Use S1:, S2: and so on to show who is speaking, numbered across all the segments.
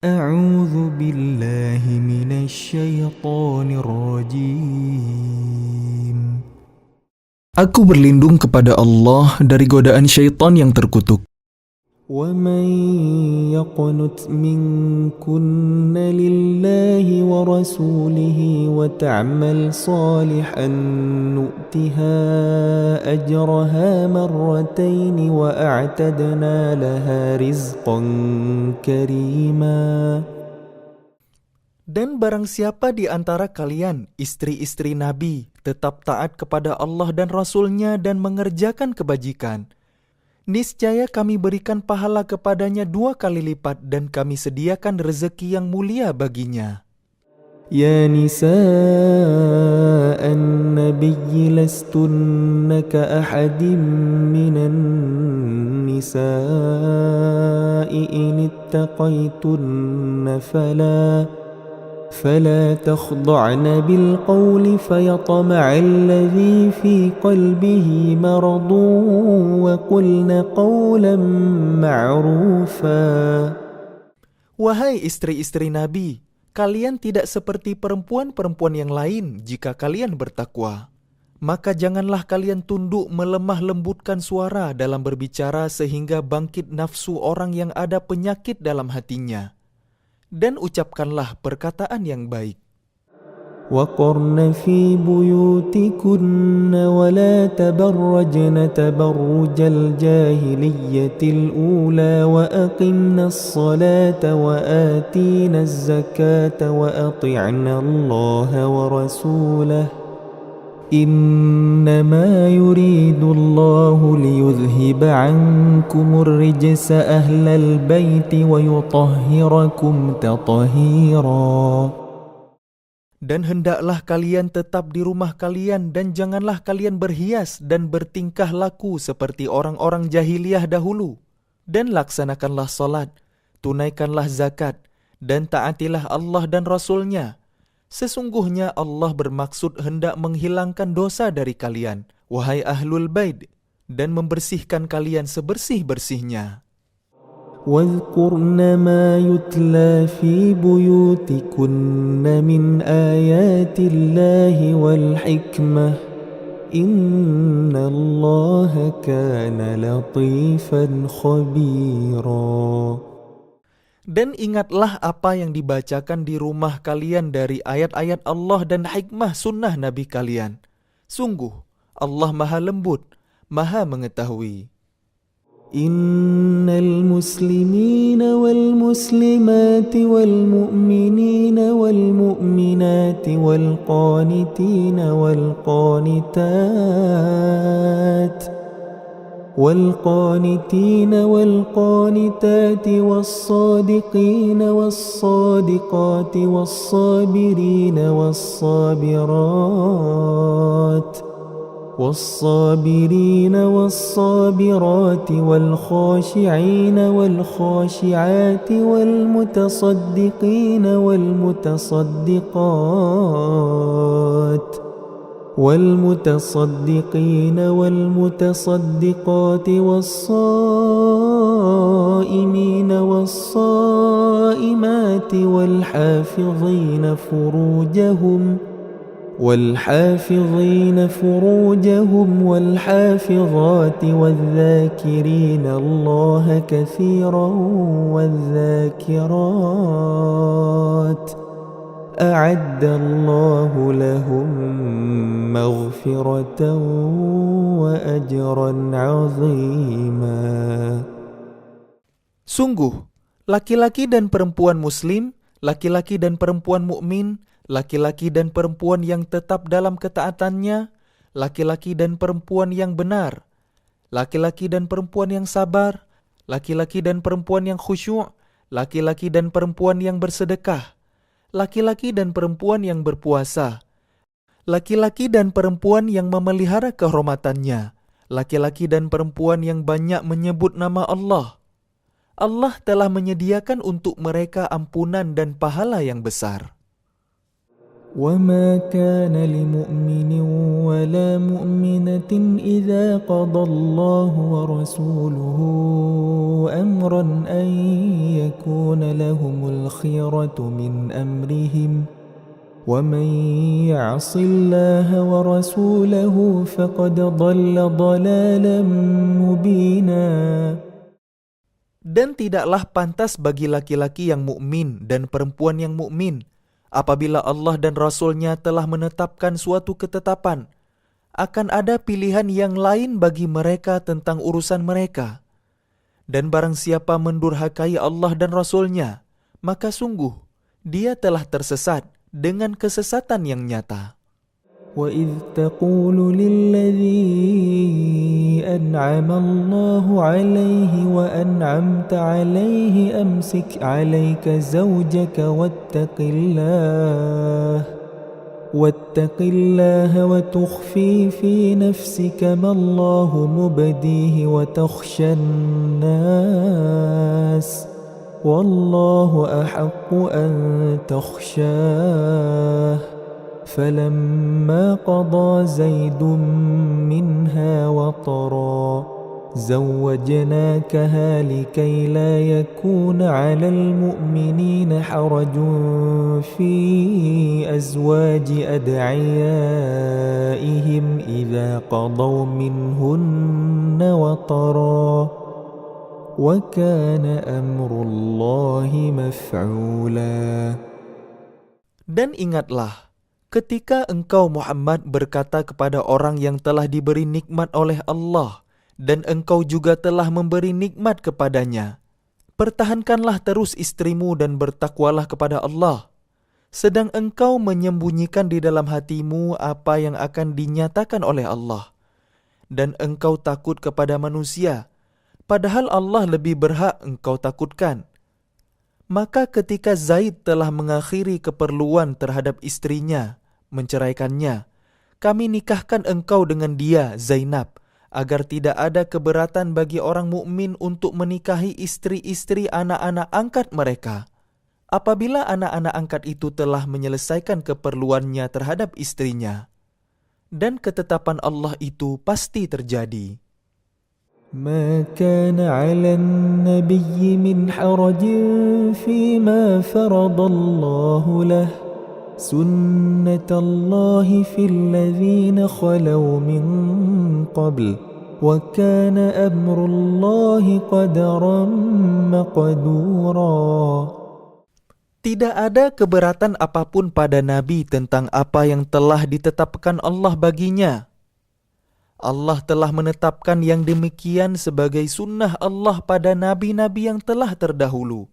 S1: أعوذ بالله من الشيطان الرجيم. Aku berlindung kepada Allah dari godaan syaitan yang terkutuk. وَمَنْ يَقْنُتْ مِنْكُنَّ لِلَّهِ وَرَسُولِهِ وَتَعْمَلْ صَالِحًا نُؤْتِهَا أَجْرَهَا مرتين وَأَعْتَدْنَا لَهَا رِزْقًا كَرِيمًا. Dan barang siapa di antara kalian, istri-istri Nabi, tetap taat kepada Allah dan Rasul-Nya dan mengerjakan kebajikan, niscaya kami berikan pahala kepadanya 2 kali lipat dan kami sediakan rezeki yang mulia baginya. Ya nisa'an nabiyyi lastunna ka'ahadim minan nisa'i in ittaqaytunna فلا تخضعن بالقول فيطمع الذي في قلبه مرض وقلن قولا معروفا. Wahai istri-istri Nabi, kalian tidak seperti perempuan-perempuan yang lain jika kalian bertakwa. Maka janganlah kalian tunduk melemah lembutkan suara dalam berbicara sehingga bangkit nafsu orang yang ada penyakit dalam hatinya. Dan ucapkanlah perkataan yang baik. وَقَرْنَ فِي بُيُوتِكُنَّ وَلَا تَبَرَّجْنَ تَبَرُّجَ الْجَاهِلِيَّةِ الْأُولَى وَأَقِمْنَ الصَّلَاةَ وَآتِينَ الزَّكَاةَ وَأَطِعْنَ اللَّهَ وَرَسُولَهُ إنما يريد الله ليذهب عنكم الرجس أهل البيت ويطهركم تطهيرا. Dan hendaklah kalian tetap di rumah kalian dan janganlah kalian berhias dan bertingkah laku seperti orang-orang jahiliyah dahulu. Dan laksanakanlah salat, tunaikanlah zakat, dan taatilah Allah dan Rasul-Nya. Sesungguhnya Allah bermaksud hendak menghilangkan dosa dari kalian, wahai ahlul bait, dan membersihkan kalian sebersih-bersihnya. وَاذْكُرْنَ مَا يُتْلَى فِي بُيُوتِكُنَّ مِنْ آيَاتِ اللَّهِ وَالْحِكْمَةِ إِنَّ اللَّهَ كَانَ لَطِيفًا خَبِيرًا. Dan ingatlah apa yang dibacakan di rumah kalian dari ayat-ayat Allah dan hikmah sunnah Nabi kalian. Sungguh, Allah maha lembut, maha mengetahui. Innal muslimina wal muslimati wal mu'minina wal mu'minati wal qanitina wal qanitat والقانتين والقانتات والصادقين والصادقات والصابرين والصابرين والصابرات والخاشعين والخاشعات والمتصدقين والمتصدقين والمتصدقات والصائمين والصائمات والحافظين فروجهم والحافظات والذاكرين الله كثيرا والذاكرات أعد الله لهم مغفرة وأجرا عظيما. Sungguh, laki-laki dan perempuan muslim, laki-laki dan perempuan mukmin, laki-laki dan perempuan yang tetap dalam ketaatannya, laki-laki dan perempuan yang benar, laki-laki dan perempuan yang sabar, laki-laki dan perempuan yang khusyuk, laki-laki dan perempuan yang bersedekah, laki-laki dan perempuan yang berpuasa, laki-laki dan perempuan yang memelihara kehormatannya, laki-laki dan perempuan yang banyak menyebut nama Allah. Allah telah menyediakan untuk mereka ampunan dan pahala yang besar. وَمَا كَانَ لِمُؤْمِنٍ وَلَا مُؤْمِنَةٍ إِذَا قَضَى اللَّهُ وَرَسُولُهُ أَمْرًا أَن يَكُونَ لَهُمُ الْخِيَرَةُ مِنْ أَمْرِهِمْ وَمَنْ يَعْصِ اللَّهَ وَرَسُولَهُ فَقَدْ ضَلَّ ضَلَالًا مُبِينًا. Dan tidaklah pantas bagi laki-laki yang mukmin dan perempuan yang mukmin apabila Allah dan Rasul-Nya telah menetapkan suatu ketetapan, akan ada pilihan yang lain bagi mereka tentang urusan mereka. Dan barang siapa mendurhakai Allah dan Rasul-Nya, maka sungguh dia telah tersesat dengan kesesatan yang nyata. وَإِذْ تَقُولُ لِلَّذِي أَنْعَمَ اللَّهُ عَلَيْهِ وَأَنْعَمْتَ عَلَيْهِ أَمْسِكْ عَلَيْكَ زَوْجَكَ وَاتَّقِ اللَّهَ وَتُخْفِي فِي نَفْسِكَ مَا اللَّهُ مُبْدِيهِ وَتَخْشَى النَّاسَ وَاللَّهُ أَحَقُّ أَنْ تَخْشَاهُ فَلَمَّا قَضَى زَيْدٌ مِّنْهَا وَطَرًا زَوَّجْنَاكَهَا لِكَيْ لَا يَكُونَ عَلَى الْمُؤْمِنِينَ حَرَجٌ فِي أَزْوَاجِ أَدْعِيَائِهِمْ إِذَا قَضَوْا مِنْهُنَّ وَطَرًا وَكَانَ أَمْرُ اللَّهِ مَفْعُولًا. Dan ingatlah, ketika engkau Muhammad berkata kepada orang yang telah diberi nikmat oleh Allah dan engkau juga telah memberi nikmat kepadanya, pertahankanlah terus istrimu dan bertakwalah kepada Allah, sedang engkau menyembunyikan di dalam hatimu apa yang akan dinyatakan oleh Allah, dan engkau takut kepada manusia, padahal Allah lebih berhak engkau takutkan. Maka ketika Zaid telah mengakhiri keperluan terhadap istrinya, menceraikannya, kami nikahkan engkau dengan dia, Zainab, agar tidak ada keberatan bagi orang mukmin untuk menikahi istri-istri anak-anak angkat mereka, apabila anak-anak angkat itu telah menyelesaikan keperluannya terhadap istrinya. Dan ketetapan Allah itu pasti terjadi. ما كان على النبي من حرج فيما فرض الله له سنة الله في الذين خلوا من قبل وكان أمر الله قدرا مقدورا. Tidak ada keberatan apapun pada Nabi tentang apa yang telah ditetapkan Allah baginya. Allah telah menetapkan yang demikian sebagai sunnah Allah pada nabi-nabi yang telah terdahulu.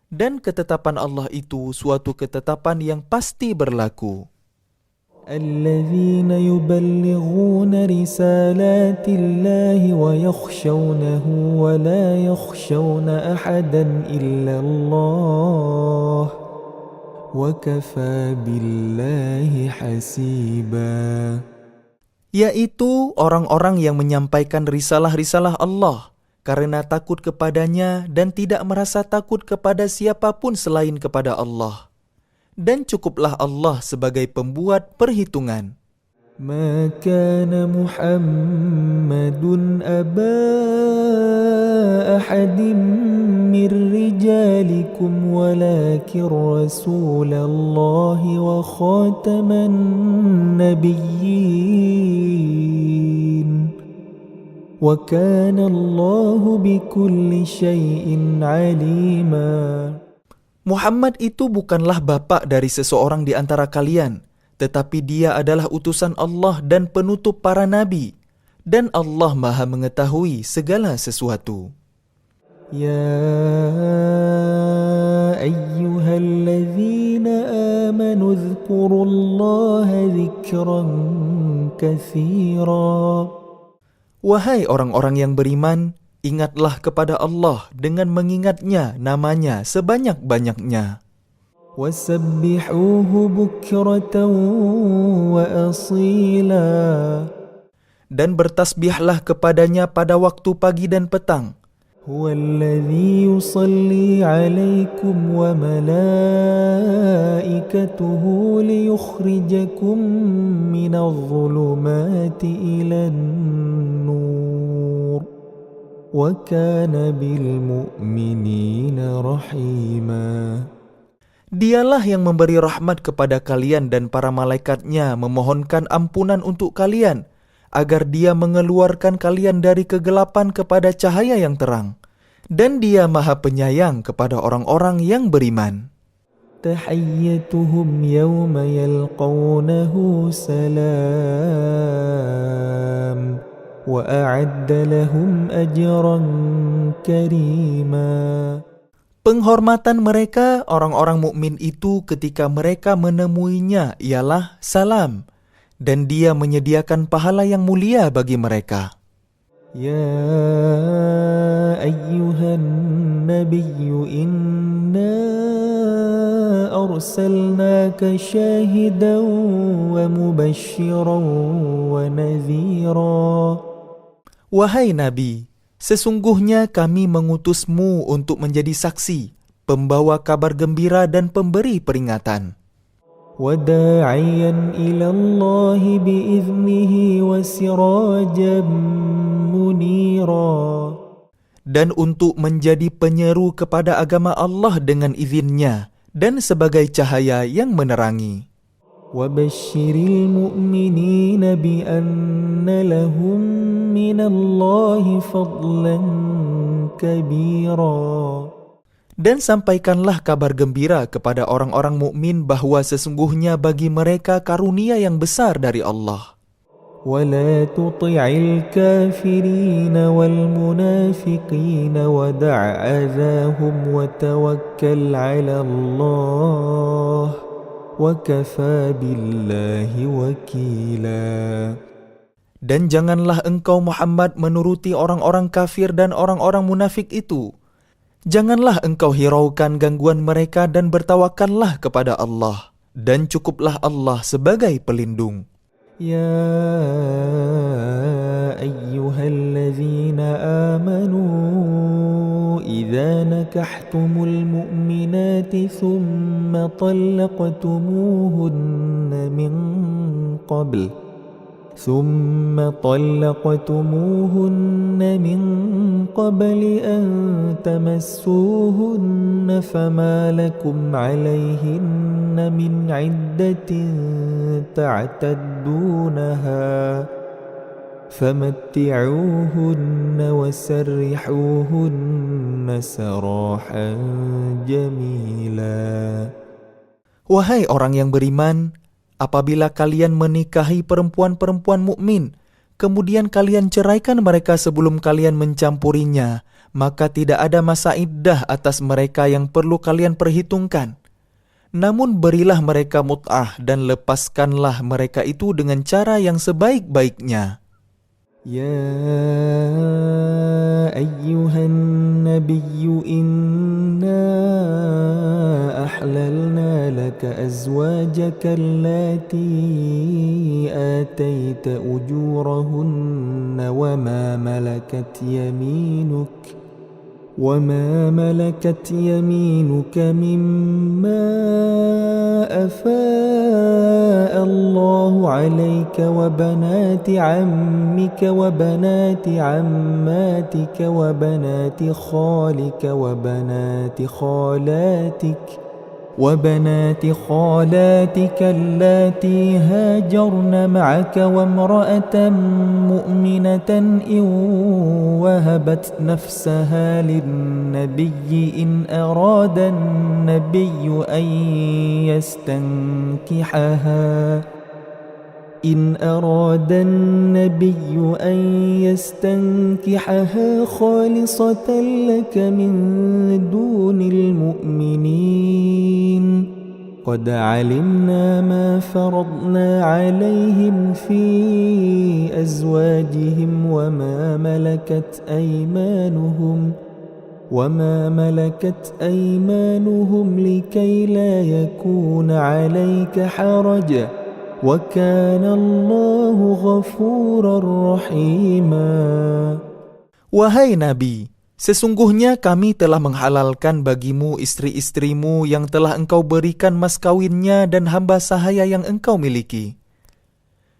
S1: Dan ketetapan Allah itu suatu ketetapan yang pasti berlaku. الَّذِينَ يُبَلِّغُونَ رِسَالَاتِ اللَّهِ وَيَخْشَوْنَهُ وَلَا يَخْشَوْنَ أَحَدًا إِلَّا اللَّهَ وَكَفَى بِاللَّهِ حَسِيبًا. Yaitu orang-orang yang menyampaikan risalah-risalah Allah karena takut kepadanya dan tidak merasa takut kepada siapapun selain kepada Allah. Dan cukuplah Allah sebagai pembuat perhitungan. ما كان محمد أبا أحد من رجالكم ولكن رسول الله وخاتم النبيين وكان الله بكل شيء عليما. Muhammad itu bukanlah bapak dari seseorang di antara kalian, tetapi dia adalah utusan Allah dan penutup para nabi, dan Allah Maha mengetahui segala sesuatu. Ya ayyuhalladzina amanu dzkurullaha dzikran katsira. Wahai orang-orang yang beriman, ingatlah kepada Allah dengan mengingatnya namanya sebanyak-banyaknya. وَسَبِّحُوهُ بُكْرَةً وَأَصِيلًا. Dan bertasbihlah kepadanya pada waktu pagi dan petang, هو الذي يصلي عليكم وملائكته ليخرجكم من الظلمات إلى النور وكان بالمؤمنين رحيما. Dialah yang memberi rahmat kepada kalian dan para malaikatnya memohonkan ampunan untuk kalian, agar dia mengeluarkan kalian dari kegelapan kepada cahaya yang terang. Dan dia maha penyayang kepada orang-orang yang beriman. Tahiyyatuhum yawma yalqawnahu salam wa a'adda lahum ajran karima. Penghormatan mereka orang-orang mukmin itu ketika mereka menemuinya ialah salam, dan dia menyediakan pahala yang mulia bagi mereka. Ya ayyuhan nabiyyu inna arsalnaka syahidan wa mubasysyiran wa nadhira. Wahai Nabi, sesungguhnya kami mengutusmu untuk menjadi saksi, pembawa kabar gembira dan pemberi peringatan. وَدَاعِيًا إِلَى اللَّهِ بِإِذْنِهِ وَسِرَاجًا مُنِيرًا. Dan untuk menjadi penyeru kepada agama Allah dengan izinnya dan sebagai cahaya yang menerangi. وَبَشِّرِ الْمُؤْمِنِينَ بِأَنَّ لَهُم مِّنَ اللَّهِ فَضْلًا كَبِيرًا. Dan sampaikanlah kabar gembira kepada orang-orang mukmin bahwa sesungguhnya bagi mereka karunia yang besar dari Allah. وَلَا تُطِعِ الْكَافِرِينَ وَالْمُنَافِقِينَ وَدَعْ أَذَاهُمْ وَتَوَكَّلْ عَلَى اللَّهِ وَكَفَى بِاللَّهِ وَكِيلًا. Dan janganlah engkau Muhammad menuruti orang-orang kafir dan orang-orang munafik itu. Janganlah engkau hiraukan gangguan mereka dan bertawakallah kepada Allah, dan cukuplah Allah sebagai pelindung. Ya ayyuhallazina amanu idza nakahtumul mu'minati thumma talaqtumuhunna min qabl أن تمسوهن فما لكم عليهن من عدة تعتدونها فمتعوهن وسرحوهن سراحا جميلا. Wahai orang yang beriman, apabila kalian menikahi perempuan-perempuan mukmin, kemudian kalian ceraikan mereka sebelum kalian mencampurinya, maka tidak ada masa iddah atas mereka yang perlu kalian perhitungkan. Namun berilah mereka mut'ah dan lepaskanlah mereka itu dengan cara yang sebaik-baiknya. Ya ayyuhan nabiyyu inna ahlalna laka azwajaka allati atayta ujurahunna وما ملكت يمينك مما أفاء الله عليك وبنات عمك وبنات عماتك وبنات خالك وبنات خالاتك اللاتي هاجرن معك وامرأة مؤمنة إن وهبت نفسها للنبي إن أراد النبي أن يستنكحها خالصة لك من دون المؤمنين قد علمنا ما فرضنا عليهم في أزواجهم وما ملكت أيمانهم لكي لا يكون عليك حرج وَكَانَ اللَّهُ غَفُورًا رَحِيمًا. Wahai Nabi, Sesungguhnya kami telah menghalalkan bagimu istri-istrimu yang telah engkau berikan mas kawinnya dan hamba sahaya yang engkau miliki,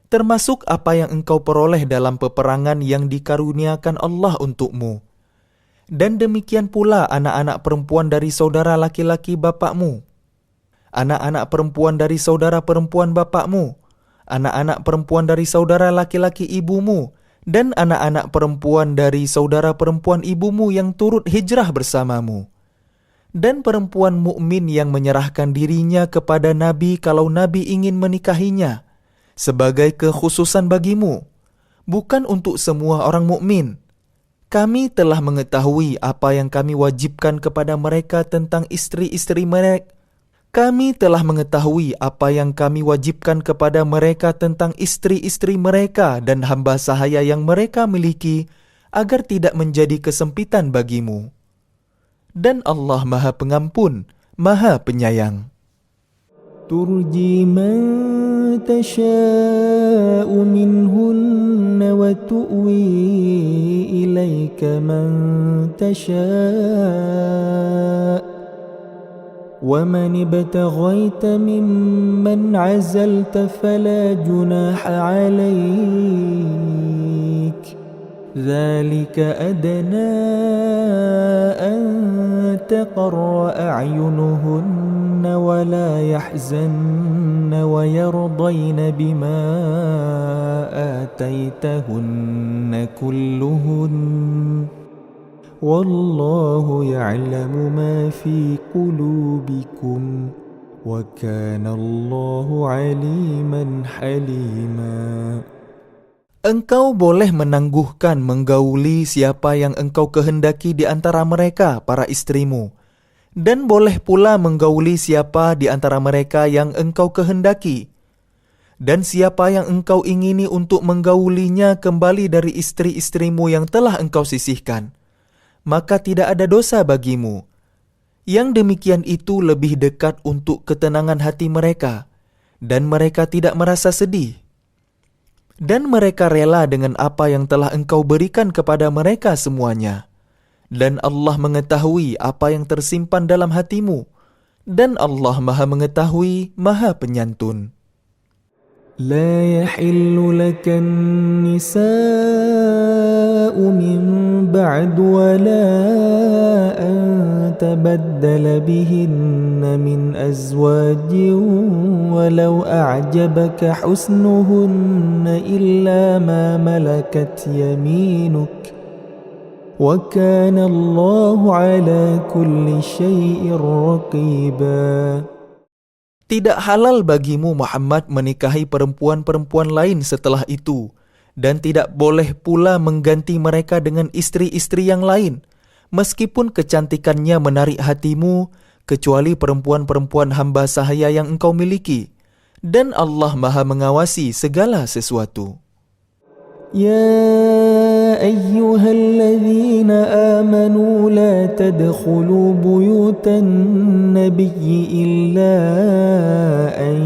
S1: termasuk apa yang engkau peroleh dalam peperangan yang dikaruniakan Allah untukmu. Dan demikian pula anak-anak perempuan dari saudara laki-laki bapakmu, anak-anak perempuan dari saudara perempuan bapakmu, anak-anak perempuan dari saudara laki-laki ibumu, dan anak-anak perempuan dari saudara perempuan ibumu yang turut hijrah bersamamu, dan perempuan mukmin yang menyerahkan dirinya kepada Nabi kalau Nabi ingin menikahinya, sebagai kekhususan bagimu, bukan untuk semua orang mukmin. Kami telah mengetahui apa yang kami wajibkan kepada mereka tentang istri-istri mereka. Kami telah mengetahui apa yang kami wajibkan kepada mereka tentang istri-istri mereka dan hamba sahaya yang mereka miliki, agar tidak menjadi kesempitan bagimu. Dan Allah Maha Pengampun, Maha Penyayang.
S2: Turji man tasha'u minhunna wa tu'wi ilaika man tasha'. ومن ابتغيت ممن عزلت فلا جناح عليك ذلك أدنى أن تقر أعينهن ولا يحزن ويرضين بما آتيتهن كلهن Wallahu ya'lamu ma fi qulubikum wa kana Allahu 'aliman halima.
S1: Engkau boleh menangguhkan menggauli siapa yang engkau kehendaki di antara mereka, para istrimu, dan boleh pula menggauli siapa di antara mereka yang engkau kehendaki. Dan siapa yang engkau ingini untuk menggaulinya kembali dari istri-istrimu yang telah engkau sisihkan, maka tidak ada dosa bagimu. Yang demikian itu lebih dekat untuk ketenangan hati mereka, dan mereka tidak merasa sedih. Dan mereka rela dengan apa yang telah engkau berikan kepada mereka semuanya. Dan Allah mengetahui apa yang tersimpan dalam hatimu, dan Allah Maha Mengetahui, Maha Penyantun.
S2: لا يحل لك النساء من بعد ولا أن تبدل بهن من أزواج ولو أعجبك حسنهن إلا ما ملكت يمينك وكان الله على كل شيء رقيبا.
S1: Tidak halal bagimu Muhammad menikahi perempuan-perempuan lain setelah itu, dan tidak boleh pula mengganti mereka dengan istri-istri yang lain, meskipun kecantikannya menarik hatimu, kecuali perempuan-perempuan hamba sahaya yang engkau miliki, dan Allah Maha mengawasi segala sesuatu.
S2: يا أيها الذين آمنوا لا تدخلوا بيوت النبي إلا أن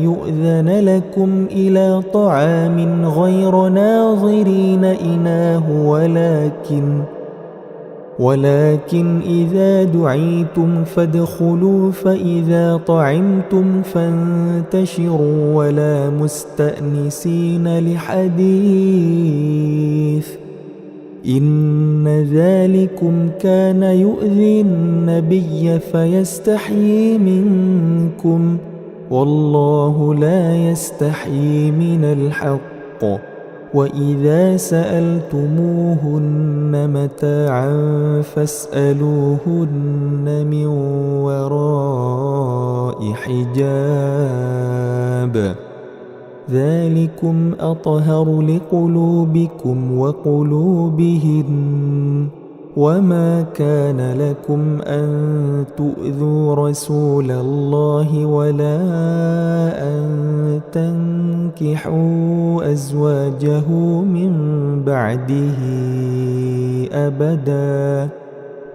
S2: يؤذن لكم إلى طعام غير ناظرين إناه ولكن إذا دعيتم فادخلوا فإذا طعمتم فانتشروا ولا مستأنسين لحديث إن ذلكم كان يؤذي النبي فيستحيي منكم والله لا يستحيي من الحق وَإِذَا سَأَلْتُمُوهُنَّ مَتَاعًا فَاسْأَلُوهُنَّ مِنْ وَرَاءِ حِجَابٍ ذَلِكُمْ أَطْهَرُ لِقُلُوبِكُمْ وَقُلُوبِهِنَّ وَمَا كَانَ لَكُمْ أَن تُؤْذُوا رَسُولَ اللَّهِ وَلَا أَن تَنكِحُوا أَزْوَاجَهُ مِن بَعْدِهِ أَبَدًا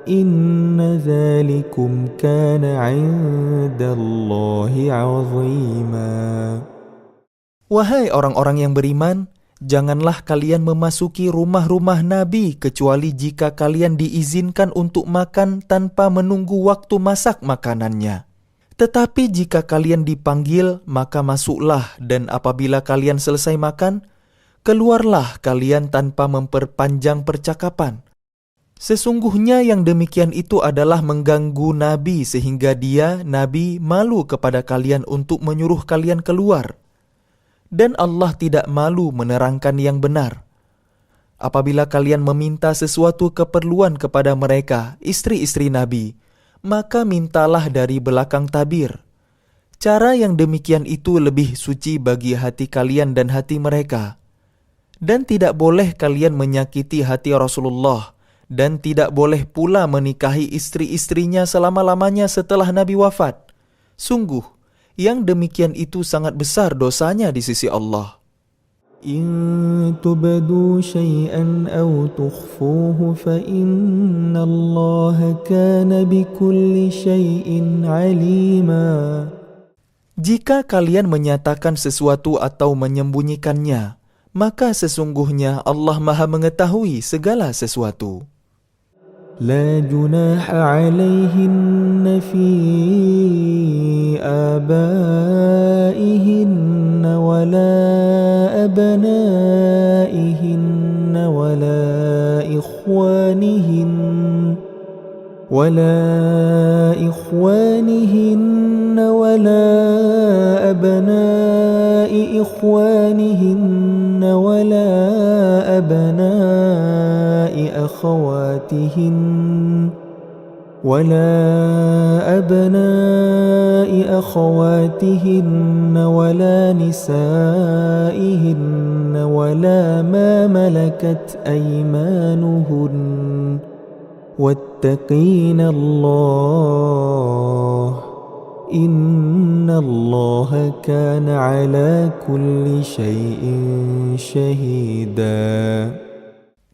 S2: إِنَّ ذَلِكُمْ كَانَ عِندَ اللَّهِ عَظِيمًا.
S1: Wahai orang-orang yang beriman, Janganlah kalian memasuki rumah-rumah Nabi kecuali jika kalian diizinkan untuk makan tanpa menunggu waktu masak makanannya. Tetapi jika kalian dipanggil, maka masuklah, dan apabila kalian selesai makan, keluarlah kalian tanpa memperpanjang percakapan. Sesungguhnya yang demikian itu adalah mengganggu Nabi sehingga dia, Nabi, malu kepada kalian untuk menyuruh kalian keluar. Dan Allah tidak malu menerangkan yang benar. Apabila kalian meminta sesuatu keperluan kepada mereka, istri-istri Nabi, maka mintalah dari belakang tabir. Cara yang demikian itu lebih suci bagi hati kalian dan hati mereka. Dan tidak boleh kalian menyakiti hati Rasulullah, dan tidak boleh pula menikahi istri-istrinya selama-lamanya setelah Nabi wafat. Sungguh, yang demikian itu sangat besar dosanya di sisi Allah.
S2: إن تبدوا شيئا أو تخفوه فإن الله كان بكل شيء عليما.
S1: Jika kalian menyatakan sesuatu atau menyembunyikannya, maka sesungguhnya Allah Maha mengetahui segala sesuatu.
S2: لا جناح عليهن في آبائهن ولا أبنائهن ولا إخوانهن ولا أبناء إخوانهن ولا أبناء أخواتهن ولا نسائهن ولا ما ملكت أيمانهن واتقين الله إن الله كان على كل شيء شهيدا.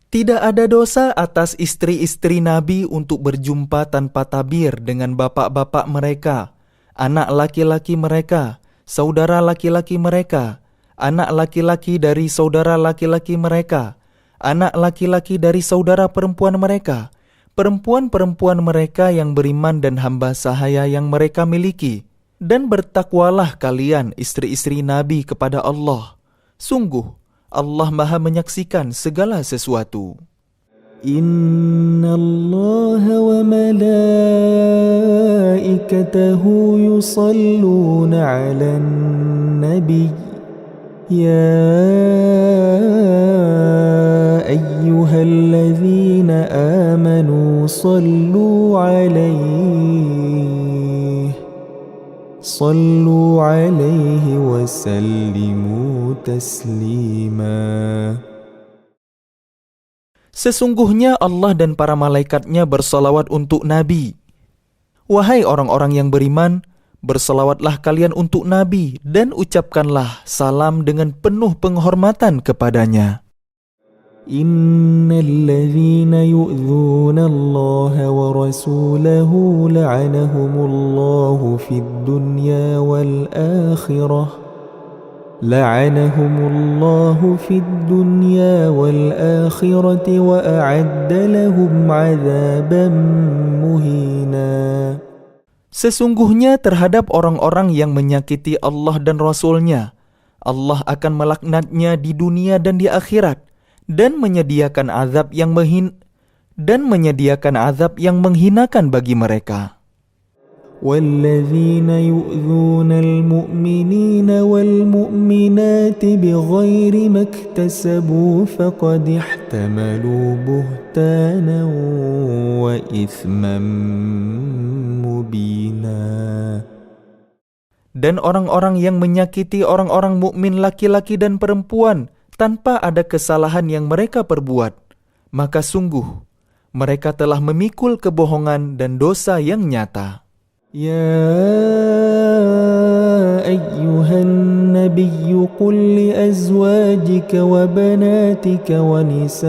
S1: Tidak ada dosa atas istri-istri Nabi untuk berjumpa tanpa tabir dengan bapak-bapak mereka, anak laki-laki mereka, saudara laki-laki mereka, anak laki-laki dari saudara laki-laki mereka, anak laki-laki dari saudara perempuan mereka, perempuan-perempuan mereka yang beriman dan hamba sahaya yang mereka miliki. Dan bertakwalah kalian istri-istri Nabi kepada Allah. Sungguh, Allah Maha menyaksikan segala sesuatu.
S2: Inna Allah wa malaikatahu yusalluna 'alan nabiy ya ayyuhalladzina amanu sallu 'alaihi wa sallimu taslima.
S1: Sesungguhnya Allah dan para malaikatnya bersalawat untuk Nabi. Wahai orang-orang yang beriman, bersalawatlah kalian untuk Nabi dan ucapkanlah salam dengan penuh penghormatan kepadanya.
S2: Innalladzina yu'dzuna Allah wa rasulahu la'anahumullahu fid dunya wal akhirah. وأعد لهم عذابا مهينا.
S1: Sesungguhnya terhadap orang-orang yang menyakiti Allah dan Rasul-Nya, Allah akan melaknatnya di dunia dan di akhirat, dan menyediakan azab yang menghinakan bagi mereka.
S2: وَالَّذِينَ يُؤْذُونَ الْمُؤْمِنِينَ وَالْمُؤْمِنَاتِ بِغَيْرِ مَا اكْتَسَبُوا فَقَدِ احْتَمَلُوا بُهْتَانًا وَإِثْمًا مُبِينًا.
S1: Dan orang-orang yang menyakiti orang-orang mukmin laki-laki dan perempuan tanpa ada kesalahan yang mereka perbuat, maka sungguh mereka telah memikul kebohongan dan dosa yang nyata.
S2: يا أيها النبي قل لأزواجك وبناتك ونساء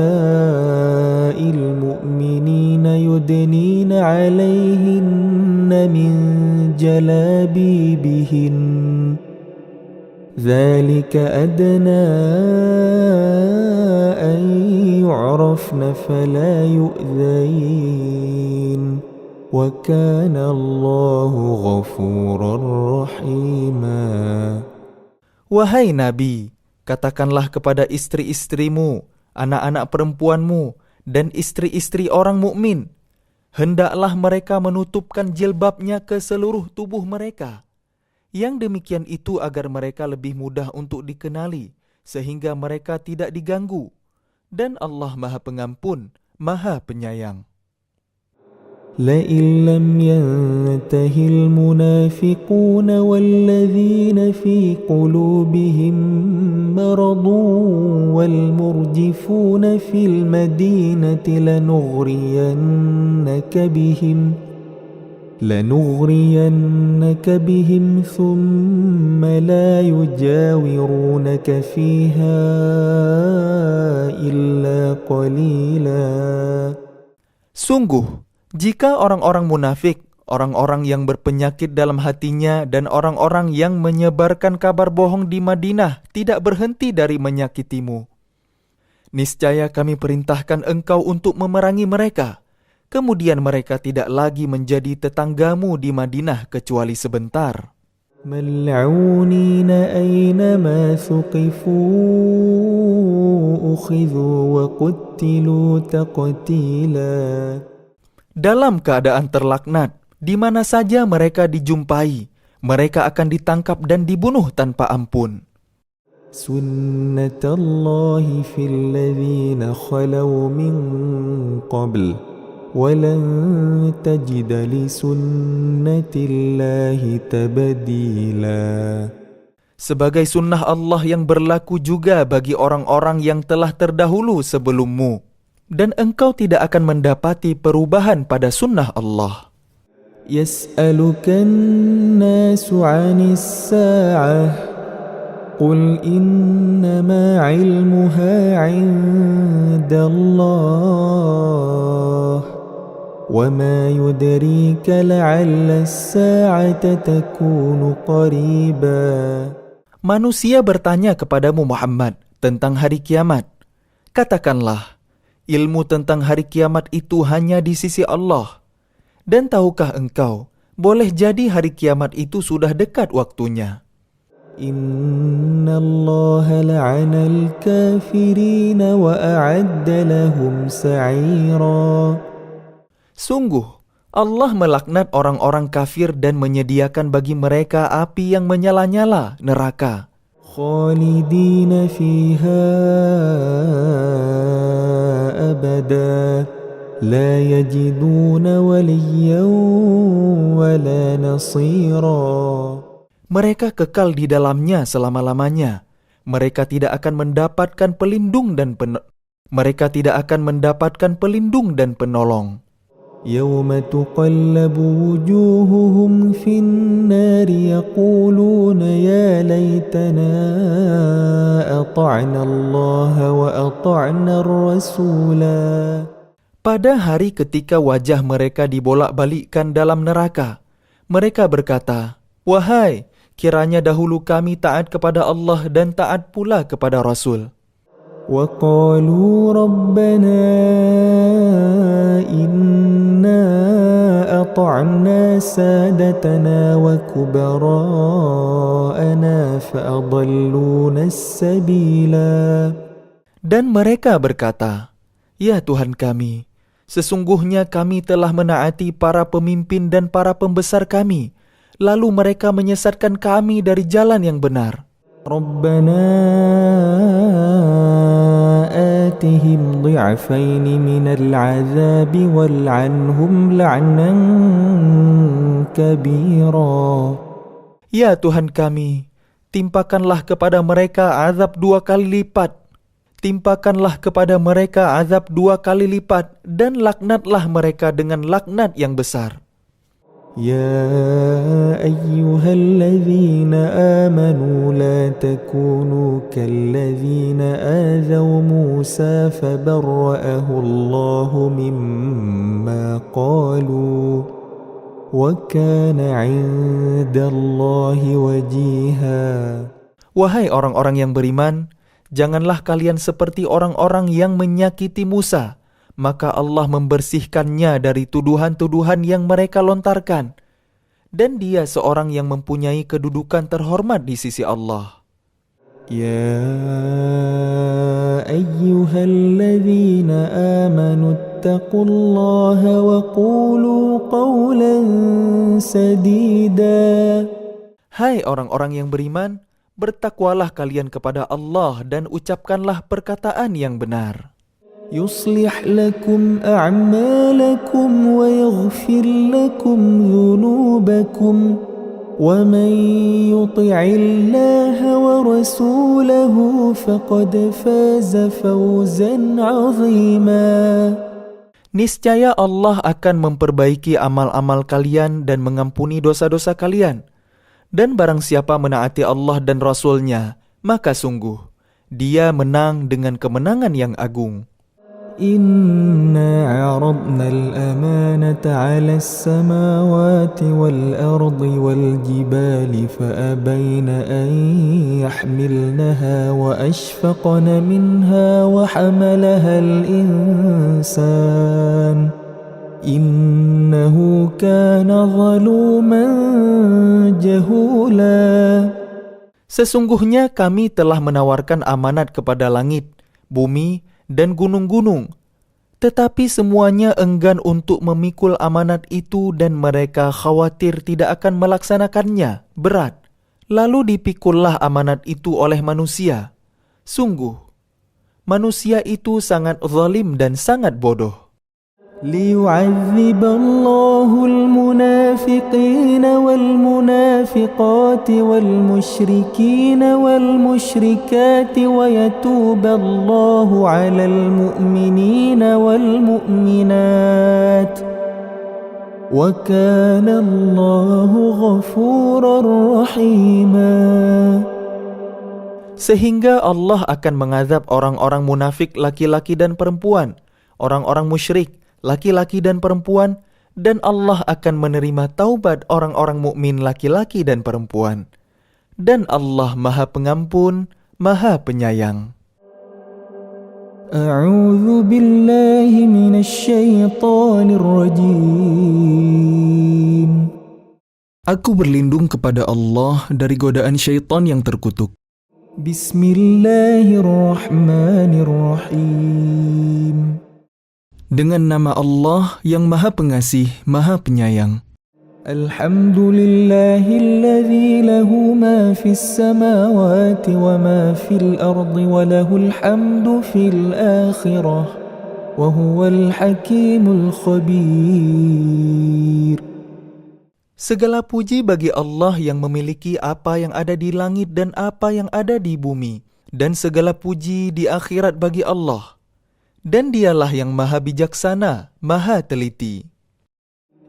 S2: المؤمنين يدنين عليهن من ذلك أدنى أن يعرفن فلا يؤذين وكان الله غفورا رحيما.
S1: Wahai Nabi, katakanlah kepada istri-istrimu, anak-anak perempuanmu, dan istri-istri orang mukmin, hendaklah mereka menutupkan jilbabnya ke seluruh tubuh mereka. Yang demikian itu agar mereka lebih mudah untuk dikenali, sehingga mereka tidak diganggu. Dan Allah Maha Pengampun, Maha Penyayang.
S2: لئن لم ينته المنافقون والذين في قلوبهم مرض والمرجفون في المدينة لنغرينك بهم ثم لا يجاورونك فيها إلا قليلا.
S1: Sungguh, jika orang-orang munafik, orang-orang yang berpenyakit dalam hatinya, dan orang-orang yang menyebarkan kabar bohong di Madinah tidak berhenti dari menyakitimu, niscaya kami perintahkan engkau untuk memerangi mereka. Kemudian mereka tidak lagi menjadi tetanggamu di Madinah kecuali sebentar.
S2: ملعونين أينما ثقفوا أخذوا وقتلوا تقتيلا.
S1: Dalam keadaan terlaknat, di mana saja mereka dijumpai, mereka akan ditangkap dan dibunuh tanpa ampun.
S2: سنة الله في الذين خلوا من قبل ولن تجد لسنة الله تبديلا.
S1: Sebagai sunnah Allah yang berlaku juga bagi orang-orang yang telah terdahulu sebelummu, dan engkau tidak akan mendapati perubahan pada sunnah Allah.
S2: يسألك الناس عن الساعة قل إنما علمها عند الله وما يدريك لعل الساعة تكون قريبا.
S1: Manusia bertanya kepadamu Muhammad tentang hari kiamat. Katakanlah, ilmu tentang hari kiamat itu hanya di sisi Allah. Dan tahukah engkau, boleh jadi hari kiamat itu sudah dekat waktunya.
S2: Inna Allah la'ana al-kafirin wa a'adda lahum sa'ira.
S1: Sungguh, Allah melaknat orang-orang kafir dan menyediakan bagi mereka api yang menyala-nyala, neraka.
S2: Khalidina fiha abada la yajiduna waliyan wala nasira.
S1: Mereka kekal di dalamnya selama-lamanya. Mereka tidak akan mendapatkan pelindung dan penolong.
S2: يوم تقلب وجوههم في النار يقولون يا ليتنا أطعنا الله وأطعنا الرسولا.
S1: Pada hari ketika wajah mereka dibolak-balikkan dalam neraka, mereka berkata, "Wahai, kiranya dahulu kami taat kepada Allah dan taat pula kepada Rasul."
S2: وقالوا ربنا إنا أطعنا سادتنا وكبراءنا فأضلونا السبيلا.
S1: Dan mereka berkata, "Ya Tuhan kami, sesungguhnya kami telah menaati para pemimpin dan para pembesar kami, lalu mereka menyesatkan kami dari jalan yang benar."
S2: ربنا آتهم ضعفين من العذاب والعنهم لعنا كبيرا.
S1: Ya Tuhan kami, timpakanlah kepada mereka azab 2 kali lipat. Timpakanlah kepada mereka azab 2 kali lipat dan laknatlah mereka dengan laknat yang besar.
S2: يا أيها الذين آمنوا لا تكونوا كالذين آذوا موسى فبرأه الله مما قالوا وكان عند الله وجيها.
S1: Wahai orang-orang yang beriman, janganlah kalian seperti orang-orang yang menyakiti Musa, maka Allah membersihkannya dari tuduhan-tuduhan yang mereka lontarkan. Dan dia seorang yang mempunyai kedudukan terhormat di sisi Allah.
S2: يا أيها الذين آمنوا اتقوا الله وقولوا قولا سديدا.
S1: Hai orang-orang yang beriman, bertakwalah kalian kepada Allah dan ucapkanlah perkataan yang benar.
S2: يصلح لكم أعمالكم ويغفر لكم ذنوبكم ومن يطع الله ورسوله فقد فاز فوزا عظيما.
S1: Niscaya Allah akan memperbaiki amal-amal kalian dan mengampuni dosa-dosa kalian. Dan barang siapa menaati Allah dan Rasul-Nya, maka sungguh dia menang dengan kemenangan yang agung.
S2: إنا عرضنا الأمانة على السماوات والأرض والجبال فأبين أن يحملنها وأشفقن منها وحملها الإنسان إنه كان ظلوما جهولا.
S1: Sesungguhnya kami telah menawarkan amanat kepada langit, bumi, dan gunung-gunung. Tetapi semuanya enggan untuk memikul amanat itu dan mereka khawatir tidak akan melaksanakannya, berat. Lalu dipikullah amanat itu oleh manusia. Sungguh, manusia itu sangat zalim dan sangat bodoh.
S2: ليعذب الله المنافقين والمنافقات والمشركين والمشركات ويتوب الله على المؤمنين والمؤمنات وكان الله غفورا رحيما.
S1: Sehingga Allah akan mengazab orang-orang munafik laki-laki dan perempuan, orang-orang musyrik laki-laki dan perempuan, dan Allah akan menerima taubat orang-orang mukmin laki-laki dan perempuan. Dan Allah Maha Pengampun, Maha Penyayang.
S2: A'udzu billahi minasy syaithanir rajim.
S1: Aku berlindung kepada Allah dari godaan syaitan yang terkutuk.
S2: Bismillahirrahmanirrahim.
S1: Dengan nama Allah yang Maha Pengasih, Maha Penyayang.
S2: Alhamdulillahilladzi lahu ma fis samawati wa ma fil ardi wa lahul hamdu fil akhirah wa huwal hakimul khabir.
S1: Segala puji bagi Allah yang memiliki apa yang ada di langit dan apa yang ada di bumi, dan segala puji di akhirat bagi Allah. Dan dialah yang maha bijaksana, maha teliti.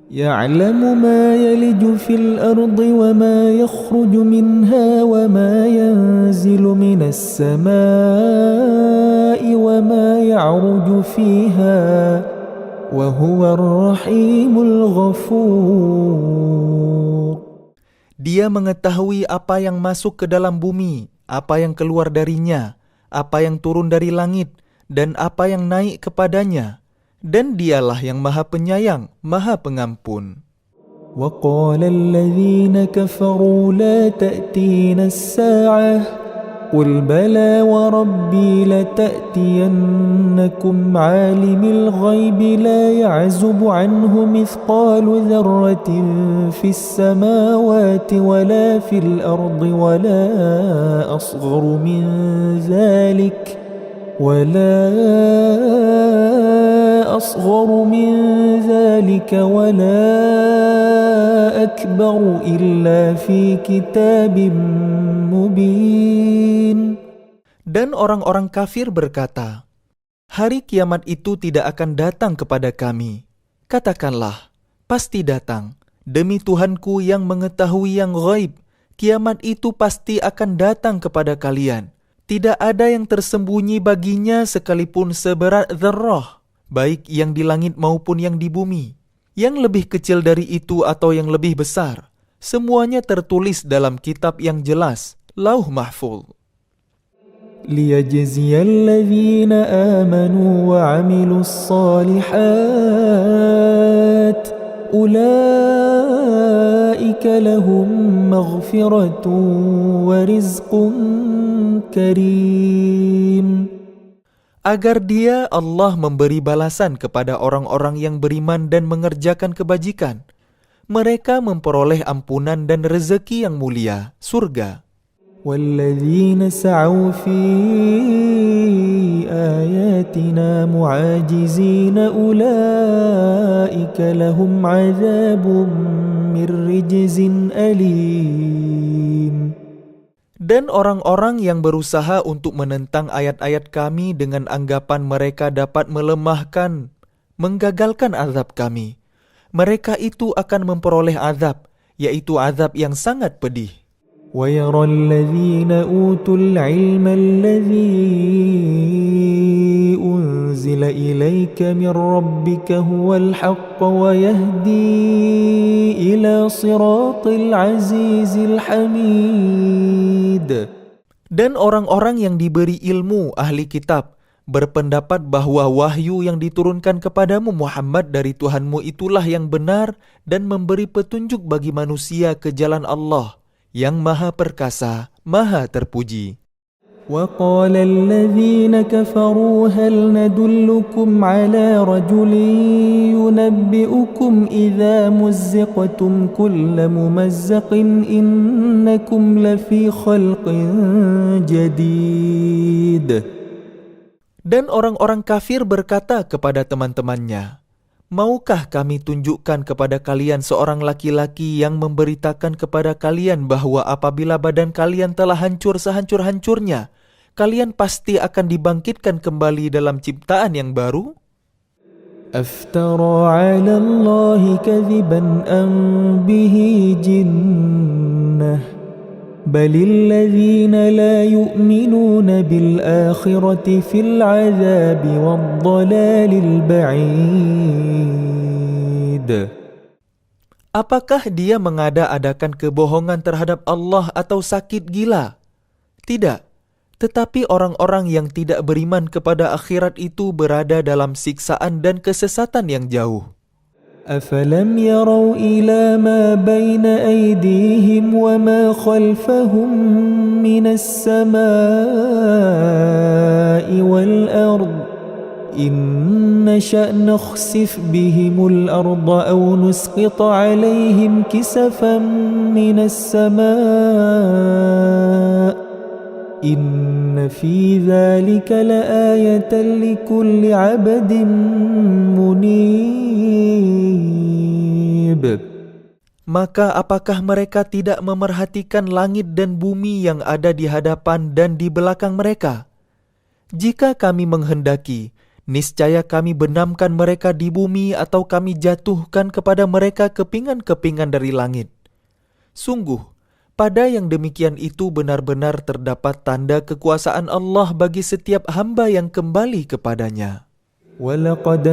S2: Ya'lamu ma yaliju fil ardi wa ma yakhruju minha wa ma yanzilu minas samai wa ma ya'ruju fiha wa huwa ar-rahimul ghafur.
S1: Dia mengetahui apa yang masuk ke dalam bumi, apa yang keluar darinya, apa yang turun dari langit, dan apa yang naik kepadanya, dan dialah yang maha penyayang, maha pengampun.
S2: وَقَالَ الَّذِينَ كَفَرُوا لَا تَأْتِينَا السَّاعَةُ قُلْ بَلَى وَرَبِّي لَتَأْتِيَنَّكُمْ عَالِمِ الْغَيْبِ لَا يَعْزُبُ عَنْهُ مِثْقَالُ ذَرَّةٍ فِي السَّمَاوَاتِ وَلَا فِي الْأَرْضِ وَلَا أَصْغَرُ مِنْ ذَلِكَ ولا أصغر من ذلك ولا أكبر إلا في كتاب مبين.
S1: Dan orang-orang kafir berkata, hari kiamat itu tidak akan datang kepada kami. Katakanlah, pasti datang. Demi Tuhanku yang mengetahui yang ghaib, kiamat itu pasti akan datang kepada kalian. Tidak ada yang tersembunyi baginya sekalipun seberat dzarrah, baik yang di langit maupun yang di bumi. Yang lebih kecil dari itu atau yang lebih besar, semuanya tertulis dalam kitab yang jelas, Lauh Mahfuz.
S2: ليجزي الذين آمنوا وعملوا الصالحات أولئك لهم مغفرة ورزق كريم.
S1: Agar dia, Allah, memberi balasan kepada orang-orang yang beriman dan mengerjakan kebajikan. Mereka memperoleh ampunan dan rezeki yang mulia, surga.
S2: والذين سعوا في آياتنا معاجزين أولئك لهم عذاب من رجز أليم.
S1: Dan orang-orang yang berusaha untuk menentang ayat-ayat kami dengan anggapan mereka dapat melemahkan, menggagalkan azab kami, mereka itu akan memperoleh azab, yaitu azab yang sangat pedih.
S2: ويرى الذين أوتوا العلم الذي أنزل إليك من ربك هو الحق ويهدي إلى صراط العزيز الحميد.
S1: Dan orang-orang yang diberi ilmu, ahli kitab, berpendapat bahwa wahyu yang diturunkan kepadamu Muhammad dari Tuhanmu itulah yang benar dan memberi petunjuk bagi manusia ke jalan Allah yang maha perkasa, maha terpuji.
S2: وقال الذين كفروا هل ندلكم على رجل ينبئكم إذا مزقتم كل ممزق إنكم لفي خلق جديد.
S1: Dan orang-orang kafir berkata kepada teman-temannya, maukah kami tunjukkan kepada kalian seorang laki-laki yang memberitakan kepada kalian bahwa apabila badan kalian telah hancur sehancur-hancurnya, kalian pasti akan dibangkitkan kembali dalam ciptaan yang baru?
S2: أفترى على الله كذبا أم به جنة بل الذين لا يؤمنون بالآخرة في العذاب والضلال البعيد.
S1: Apakah dia mengada-adakan kebohongan terhadap Allah atau sakit gila? Tidak, tetapi orang-orang yang tidak beriman kepada akhirat itu berada dalam siksaan dan kesesatan yang jauh.
S2: أفلم يروا إلى ما بين أيديهم وما خلفهم من السماء والأرض إن نشأ نخسف بهم الأرض أو نسقط عليهم كسفا من السماء إن في ذلك لآية لكل عبد منيب.
S1: Maka apakah mereka tidak memerhatikan langit dan bumi yang ada di hadapan dan di belakang mereka? Jika kami menghendaki, niscaya kami benamkan mereka di bumi atau kami jatuhkan kepada mereka kepingan-kepingan dari langit. Sungguh, pada yang demikian itu benar-benar terdapat tanda kekuasaan Allah bagi setiap hamba yang kembali kepadanya.
S2: وَلَقَدْ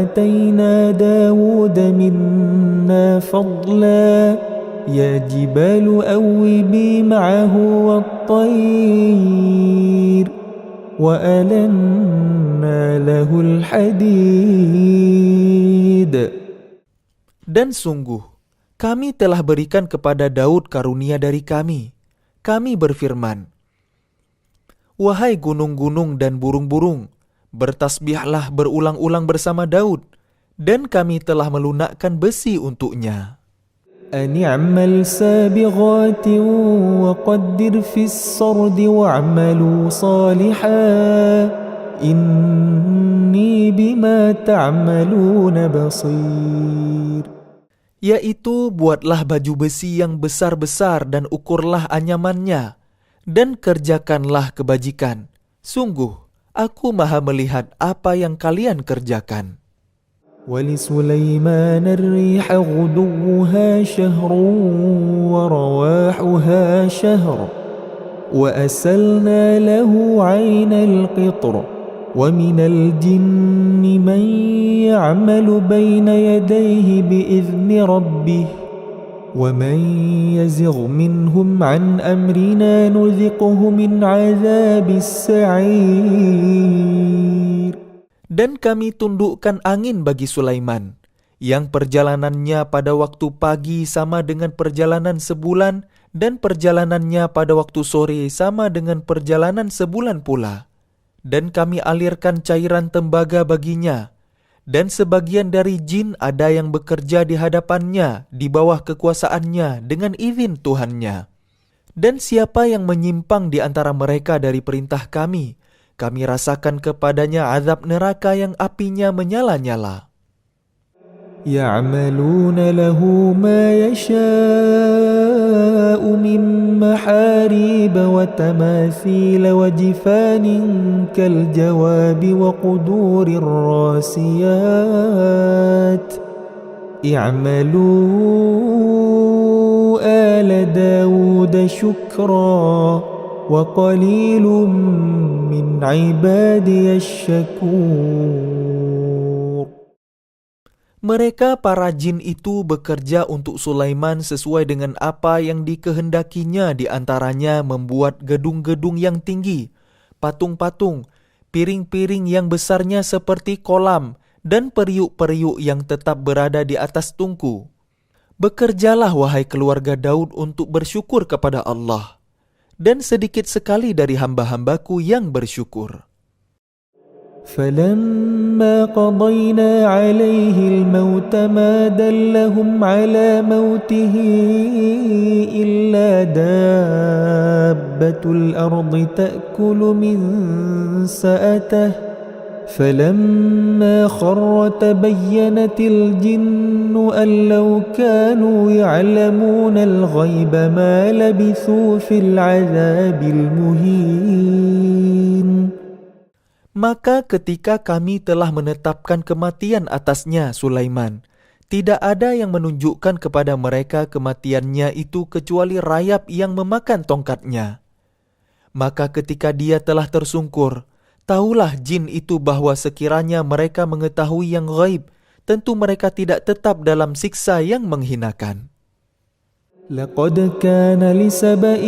S2: آتَيْنَا دَاوُودَ مِنَّا فَضْلًا يَا جِبَالُ أَوِّبِي مَعَهُ وَالطَّيْرَ وَأَلَنَّا لَهُ الْحَدِيدَ.
S1: Dan sungguh, kami telah berikan kepada Daud karunia dari kami. Kami berfirman, wahai gunung-gunung dan burung-burung, bertasbihlah berulang-ulang bersama Daud, dan kami telah melunakkan besi untuknya.
S2: أن اعمل سابغات وقدر في السرد واعملوا صالحا إني بما تعملون بصير.
S1: Yaitu buatlah baju besi yang besar-besar dan ukurlah anyamannya, dan kerjakanlah kebajikan. Sungguh, Aku maha melihat apa yang kalian kerjakan.
S2: وَلِسُلَيْمَانَ الرِّيحَ غُدُوُّهَا شَهْرٌ وَرَوَاحُهَا شَهْرٌ وَأَسَلْنَا لَهُ عَيْنَ الْقِطْرِ وَمِنَ الْجِنِّ مَنْ يَعْمَلُ بَيْنَ يَدَيْهِ بِإِذْنِ رَبِّهِ ومن يزغ منهم عن أمرنا نذقه من عذاب السعير.
S1: Dan kami tundukkan angin bagi Sulaiman, yang perjalanannya pada waktu pagi sama dengan perjalanan sebulan, dan perjalanannya pada waktu sore sama dengan perjalanan sebulan pula. Dan kami alirkan cairan tembaga baginya, dan sebagian dari jin ada yang bekerja di hadapannya di bawah kekuasaannya dengan izin Tuhannya. Dan siapa yang menyimpang di antara mereka dari perintah kami rasakan kepadanya azab neraka yang apinya menyala-nyala.
S2: يعملون له ما يشاء من محاريب وتماثيل وجفان كالجواب وقدور الراسيات اعملوا آل داود شكرا وقليل من عبادي الشكور.
S1: Mereka para jin itu bekerja untuk Sulaiman sesuai dengan apa yang dikehendakinya, di antaranya membuat gedung-gedung yang tinggi, patung-patung, piring-piring yang besarnya seperti kolam, dan periuk-periuk yang tetap berada di atas tungku. Bekerjalah wahai keluarga Daud untuk bersyukur kepada Allah, dan sedikit sekali dari hamba-hambaku yang bersyukur.
S2: فلما قضينا عليه الموت ما دلهم على موته إلا دابة الأرض تأكل من سأته فلما خر تبينت الجن أن لو كانوا يعلمون الغيب ما لبثوا في العذاب المهين.
S1: Maka ketika kami telah menetapkan kematian atasnya Sulaiman, tidak ada yang menunjukkan kepada mereka kematiannya itu kecuali rayap yang memakan tongkatnya. Maka ketika dia telah tersungkur, tahulah jin itu bahwa sekiranya mereka mengetahui yang ghaib, tentu mereka tidak tetap dalam siksa yang menghinakan.
S2: لقد كان لسبإ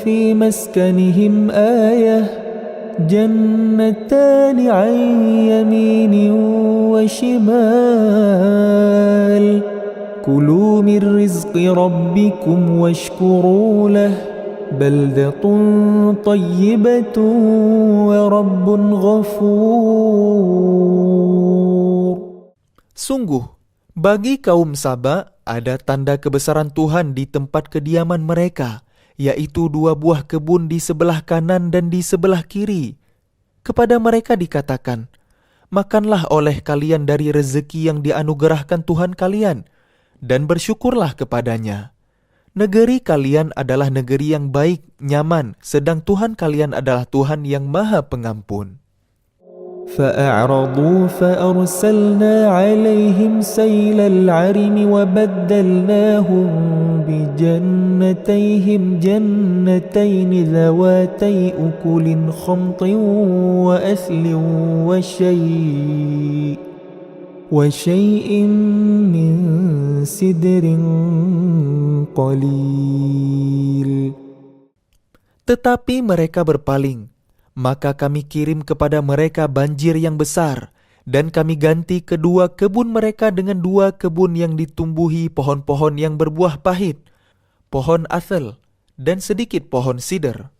S2: في مسكنهم آية جنتان عن يمين وشمال كلوا من رزق ربكم واشكروا له بلدة طيبة ورب غفور.
S1: Sungguh, bagi kaum Saba ada tanda kebesaran Tuhan di tempat kediaman mereka, yaitu 2 buah kebun di sebelah kanan dan di sebelah kiri. Kepada mereka dikatakan, makanlah oleh kalian dari rezeki yang dianugerahkan Tuhan kalian, dan bersyukurlah kepadanya. Negeri kalian adalah negeri yang baik, nyaman, sedang Tuhan kalian adalah Tuhan yang Maha Pengampun.
S2: فأعرضوا فأرسلنا عليهم سيل العرم وبدلناهم بجنتيهم جنتين ذواتي أكل خمط وأثل وشيء من سدر قليل.
S1: Tetapi mereka berpaling. Maka kami kirim kepada mereka banjir yang besar, dan kami ganti kedua kebun mereka dengan 2 kebun yang ditumbuhi pohon-pohon yang berbuah pahit, pohon athel, dan sedikit pohon sider.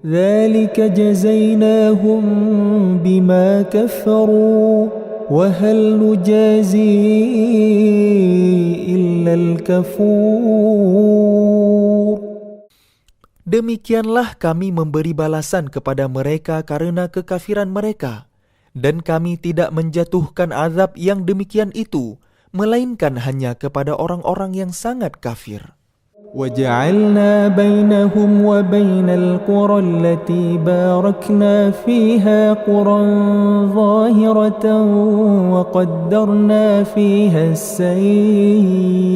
S2: ذلك جزيناهم بما كفروا وهل نجازي إلا الكفور.
S1: Demikianlah kami memberi balasan kepada mereka karena kekafiran mereka, dan kami tidak menjatuhkan azab yang demikian itu, melainkan hanya kepada orang-orang yang sangat kafir.
S2: وَجَعَلْنَا بَيْنَهُمْ وَبَيْنَ الْقُرَى الَّتِي بَارَكْنَا فِيهَا قُرًى ظَاهِرَةً وَقَدَّرْنَا فِيهَا السَّيْرَ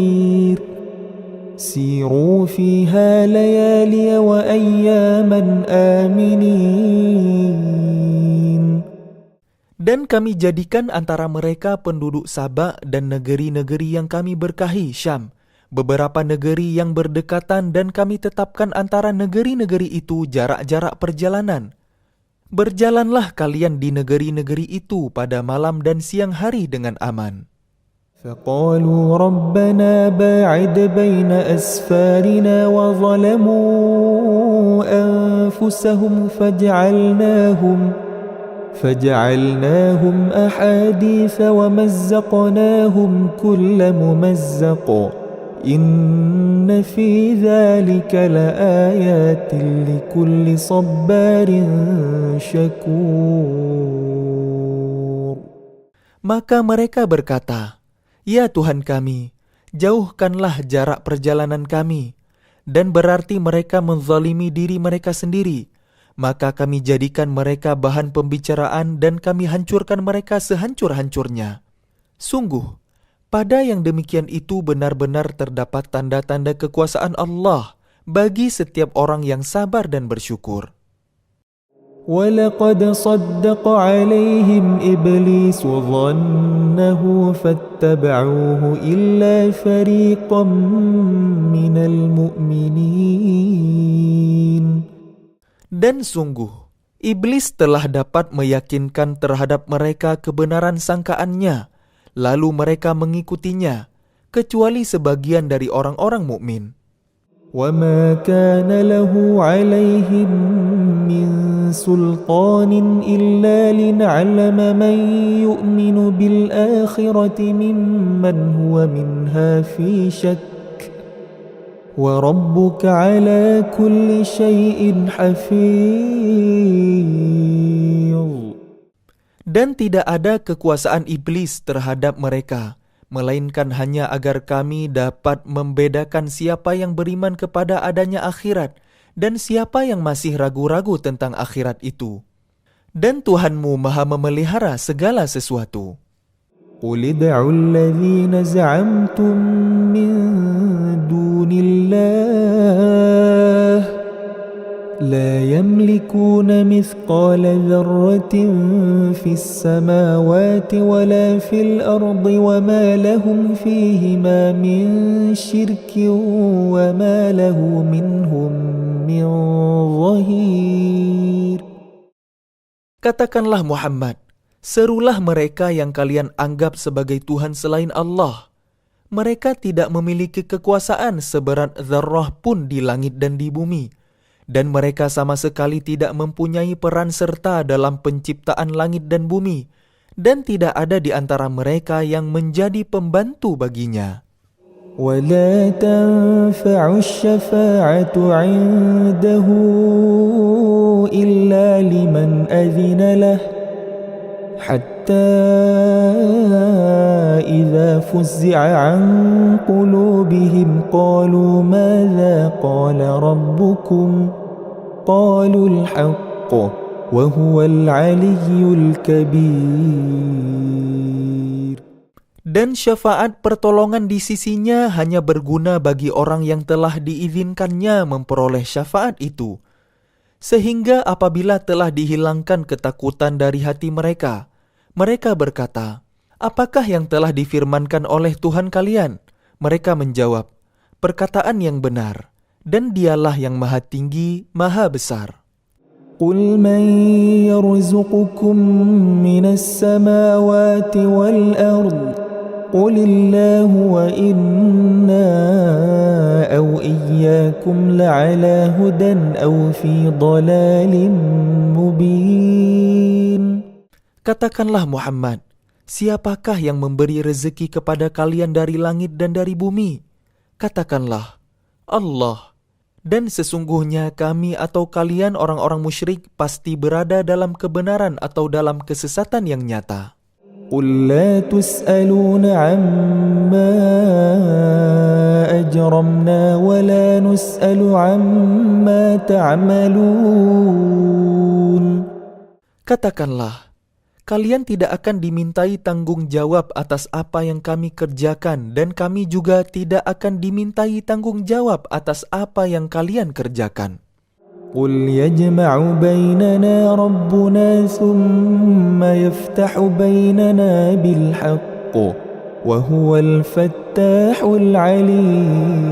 S2: سيروا فيها ليالي وأياما آمنين.
S1: Dan kami jadikan antara mereka penduduk Saba dan negeri-negeri yang kami berkahi, Syam, beberapa negeri yang berdekatan dan kami tetapkan antara negeri-negeri itu jarak-jarak perjalanan. Berjalanlah kalian di negeri-negeri itu pada malam dan siang hari dengan aman.
S2: فقالوا ربنا باعد بين أسفارنا وظلموا أنفسهم فجعلناهم أحاديث ومزقناهم كل ممزق إن في ذلك لآيات لكل صبار شكور.
S1: Maka mereka berkata, "Ya Tuhan kami, jauhkanlah jarak perjalanan kami." Dan berarti mereka menzalimi diri mereka sendiri. Maka kami jadikan mereka bahan pembicaraan dan kami hancurkan mereka sehancur-hancurnya. Sungguh, pada yang demikian itu benar-benar terdapat tanda-tanda kekuasaan Allah bagi setiap orang yang sabar dan bersyukur.
S2: وَلَقَدْ صَدَّقَ عَلَيْهِمْ إِبْلِيسُ ظَنَّهُ فَاتَّبَعُوهُ إِلَّا فَرِيقًا مِّنَ الْمُؤْمِنِينَ.
S1: Dan sungguh, iblis telah dapat meyakinkan terhadap mereka kebenaran sangkaannya, lalu mereka mengikutinya, kecuali sebagian dari orang-orang mukmin.
S2: وَمَا كَانَ لَهُ عَلَيْهِمْ مِنْ سُلْطَانٍ إِلَّا لِنَعْلَمَ مَنْ يُؤْمِنُ بِالْآخِرَةِ مِمَّنْ هُوَ مِنْهَا فِي شَكٍّ وَرَبُّكَ عَلَى كُلِّ شَيْءٍ حَفِيظٌ.
S1: Dan tidak ada kekuasaan iblis terhadap mereka, melainkan hanya agar kami dapat membedakan siapa yang beriman kepada adanya akhirat dan siapa yang masih ragu-ragu tentang akhirat itu. Dan Tuhanmu Maha memelihara segala sesuatu.
S2: قُلِ ادْعُوا الَّذِينَ زَعَمْتُم مِّن دُونِ اللَّهِ لَا يَمْلِكُونَ مِثْقَالَ ذَرَّةٍ فِي السَّمَاوَاتِ وَلَا فِي الْأَرْضِ وَمَا لَهُمْ فِيهِمَا مِنْ شِرْكٍ وَمَا لَهُ مِنْهُمْ مِنْ ظَهِيرٍ.
S1: Katakanlah Muhammad, serulah mereka yang kalian anggap sebagai Tuhan selain Allah. Mereka tidak memiliki kekuasaan seberat zarrah pun di langit dan di bumi. Dan mereka sama sekali tidak mempunyai peran serta dalam penciptaan langit dan bumi. Dan tidak ada di antara mereka yang menjadi pembantu baginya.
S2: وَلَا تَنْفَعُ الشَّفَاعَةُ عِنْدَهُ إِلَّا لِمَنْ أَذِنَ لَهُ حَتَّى إِذَا فُزِّعَ عَنْ قُلُوبِهِمْ قَالُوا مَاذَا قَالَ رَبُّكُمْ قَالُوا الْحَقَّ وَهُوَ الْعَلِيُّ الْكَبِيرُ.
S1: Dan syafaat pertolongan di sisinya hanya berguna bagi orang yang telah diizinkannya memperoleh syafaat itu. Sehingga apabila telah dihilangkan ketakutan dari hati mereka, mereka berkata, "Apakah yang telah difirmankan oleh Tuhan kalian?" Mereka menjawab, "Perkataan yang benar, dan Dialah yang Maha Tinggi, Maha Besar."
S2: قُلْ مَنْ يَرْزُقُكُمْ مِنَ السَّمَاوَاتِ وَالْأَرْضِ قُلِ اللَّهُ وَإِنَّا أَوْ إِيَّاكُمْ لَعَلَى هُدًى أَوْ فِي ضَلَالٍ مُبِينٍ.
S1: Katakanlah Muhammad, siapakah yang memberi rezeki kepada kalian dari langit dan dari bumi? Katakanlah, Allah. Dan sesungguhnya kami atau kalian orang-orang musyrik pasti berada dalam kebenaran atau dalam kesesatan yang nyata.
S2: قُلْ لَا تُسْأَلُونَ عَمَّا أَجْرَمْنَا وَلَا نُسْأَلُ عَمَّا تَعْمَلُونَ.
S1: Katakanlah, kalian tidak akan dimintai tanggung jawab atas apa yang kami kerjakan, dan kami juga tidak akan dimintai tanggung jawab atas apa yang kalian kerjakan.
S2: قُلْ يَجْمَعُ بَيْنَنَا رَبُّنَا ثُمَّ يَفْتَحُ بَيْنَنَا بِالْحَقِّ وهو الفتاح العليم.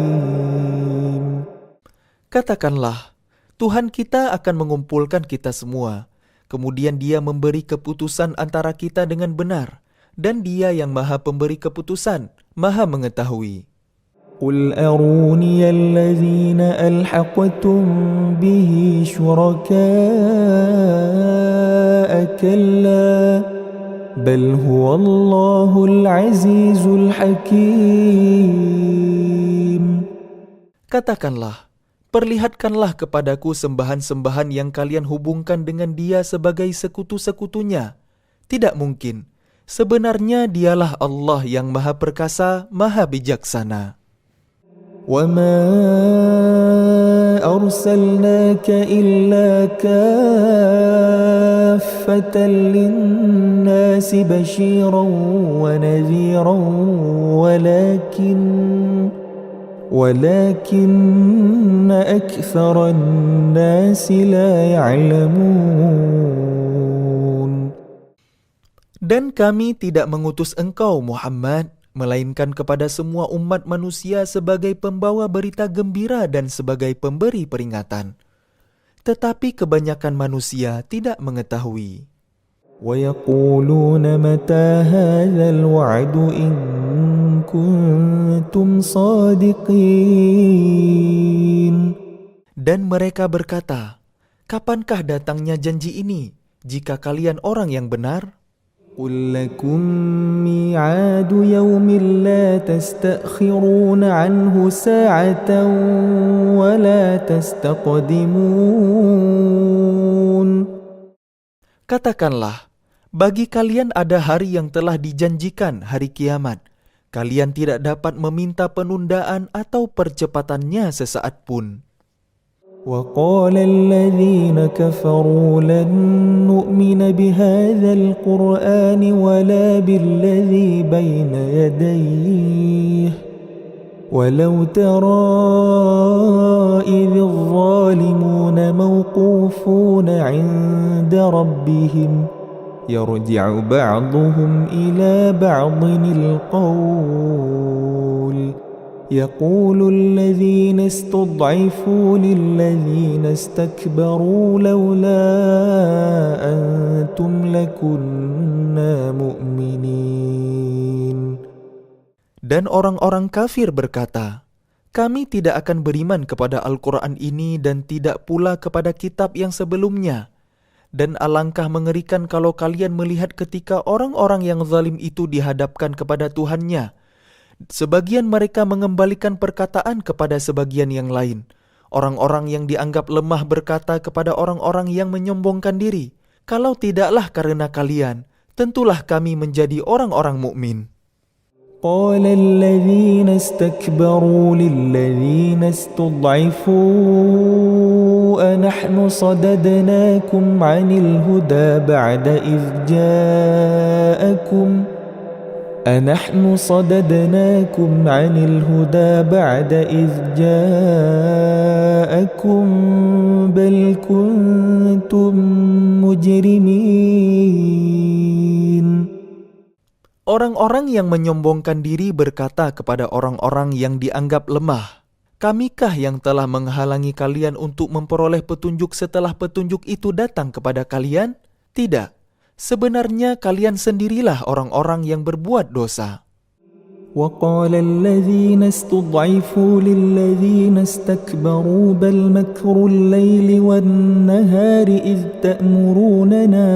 S1: Katakanlah, Tuhan kita akan mengumpulkan kita semua. Kemudian Dia memberi keputusan antara kita dengan benar. Dan Dia yang Maha Pemberi keputusan, Maha Mengetahui.
S2: قل أروني الذين ألحقتم به شركاء كلا بل هو الله العزيز الحكيم.
S1: Katakanlah, perlihatkanlah kepadaku sembahan-sembahan yang kalian hubungkan dengan Dia sebagai sekutu-sekutunya. Tidak mungkin. Sebenarnya Dialah Allah yang Maha Perkasa, Maha Bijaksana.
S2: وَمَا أَرْسَلْنَاكَ إِلَّا كَافَّةً لِلنَّاسِ بَشِيرًا وَنَذِيرًا وَلَكِنَّ أَكْثَرَ النَّاسِ لَا يَعْلَمُونَ.
S1: Dan kami tidak mengutus engkau, Muhammad, melainkan kepada semua umat manusia sebagai pembawa berita gembira dan sebagai pemberi peringatan. Tetapi kebanyakan manusia tidak mengetahui.
S2: وَيَقُولُونَ مَتَى هَذَا الْوَعْدُ إِن كُنتُمْ صَادِقِينَ.
S1: Dan mereka berkata, kapankah datangnya janji ini, jika kalian orang yang benar?
S2: قُل لَّكُم مِّيعَادُ يَوْمٍ لَّا تَسْتَأْخِرُونَ عَنْهُ سَاعَةً وَلَا تَسْتَقْدِمُونَ.
S1: Katakanlah, bagi kalian ada hari yang telah dijanjikan, hari kiamat. Kalian tidak dapat meminta penundaan atau percepatannya sesaat pun.
S2: وَقَالَ الَّذِينَ كَفَرُوا لَن نُّؤْمِنَ بِهَذَا الْقُرْآنِ وَلَا بِالَّذِي بَيْنَ يَدَيْهِ وَلَوْ تَرَىٰ إِذِ الظَّالِمُونَ مَوْقُوفُونَ عِندَ رَبِّهِمْ يَرْجِعُ بَعْضُهُمْ إِلَىٰ بَعْضٍ الْقَوْلَ يَقُولُ الَّذِينَ اسْتُضْعِفُوا لِلَّذِينَ اسْتَكْبَرُوا لَوْلَا أَنتُمْ لَكُنَّا مُؤْمِنِينَ.
S1: Dan orang-orang kafir berkata, kami tidak akan beriman kepada Al-Quran ini dan tidak pula kepada kitab yang sebelumnya. Dan alangkah mengerikan kalau kalian melihat ketika orang-orang yang zalim itu dihadapkan kepada Tuhannya. Sebagian mereka mengembalikan perkataan kepada sebagian yang lain. Orang-orang yang dianggap lemah berkata kepada orang-orang yang menyombongkan diri, kalau tidaklah karena kalian, tentulah kami menjadi orang-orang mukmin.
S2: قال الذين استكبروا للذين استضعفوا أنحن صددناكم عن الهدى بعد إذ جاءكم بل كنتم مجرمين.
S1: Orang-orang yang menyombongkan diri berkata kepada orang-orang yang dianggap lemah, kamikah yang telah menghalangi kalian untuk memperoleh petunjuk setelah petunjuk itu datang kepada kalian? Tidak, sebenarnya kalian sendirilah orang-orang yang berbuat dosa.
S2: وقال الذين استضعفوا للذين استكبروا بل مكر الليل والنهار إذ تأمروننا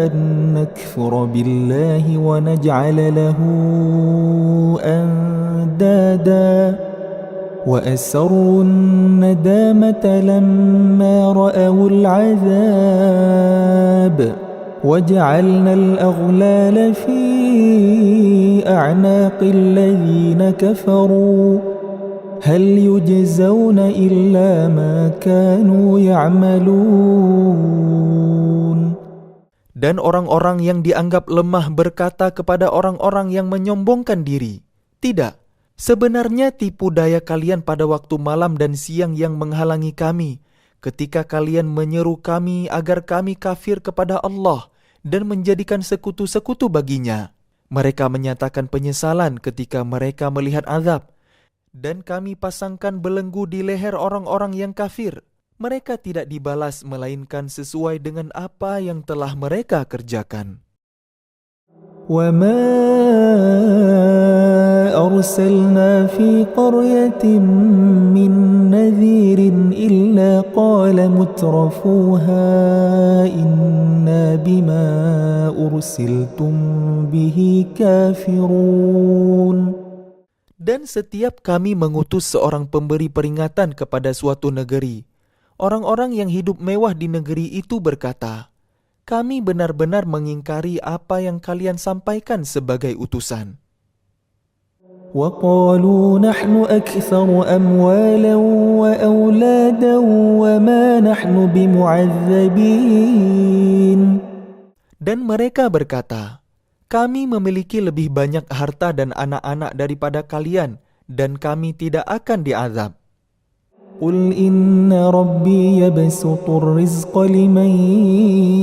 S2: أن نكفر بالله ونجعل له أندادا وأسروا الندامة لما رأوا العذاب وجعلنا الأغلال في أعناق الذين كفروا هل يجزون إلا ما كانوا يعملون.
S1: Dan orang-orang yang dianggap lemah berkata kepada orang-orang yang menyombongkan diri, tidak, sebenarnya tipu daya kalian pada waktu malam dan siang yang menghalangi kami, ketika kalian menyeru kami agar kami kafir kepada Allah dan menjadikan sekutu-sekutu baginya. Mereka menyatakan penyesalan ketika mereka melihat azab. Dan kami pasangkan belenggu di leher orang-orang yang kafir. Mereka tidak dibalas melainkan sesuai dengan apa yang telah mereka kerjakan.
S2: وَمَا أَرْسَلْنَا فِي قَرْيَةٍ مِّن نَّذِيرٍ إِلَّا قَالَ مُتْرَفُوهَا إِنَّا بِمَا أُرْسِلْتُم بِهِ كَافِرُونَ.
S1: Dan setiap kami mengutus seorang pemberi peringatan kepada suatu negeri, orang-orang yang hidup mewah di negeri itu berkata, kami benar-benar mengingkari apa yang kalian sampaikan sebagai utusan.
S2: وَقَالُوا نَحْنُ أَكْثَرُ أَمْوَالًا وَأَوْلَادًا وَمَا نَحْنُ بِمُعَذَّبِينَ.
S1: Dan mereka berkata, kami memiliki lebih banyak harta dan anak-anak daripada kalian, dan kami tidak akan diazab.
S2: قُلْ إِنَّ رَبِّي يَبْسُطُ الرِّزْقَ لِمَن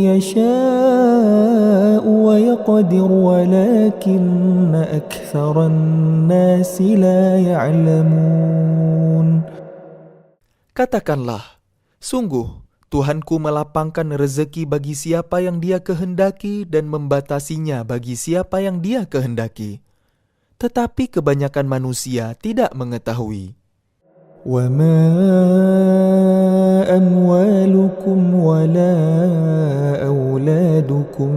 S2: يَشَاءُ وَيَقْدِرُ وَلَكِنَّ أَكْثَرَ النَّاسِ لَا يَعْلَمُونَ.
S1: Katakanlah, sungguh Tuhanku melapangkan rezeki bagi siapa yang Dia kehendaki dan membatasinya bagi siapa yang Dia kehendaki. Tetapi kebanyakan manusia tidak mengetahui.
S2: وَمَا أَمْوَالُكُمْ وَلَا أَوْلَادُكُمْ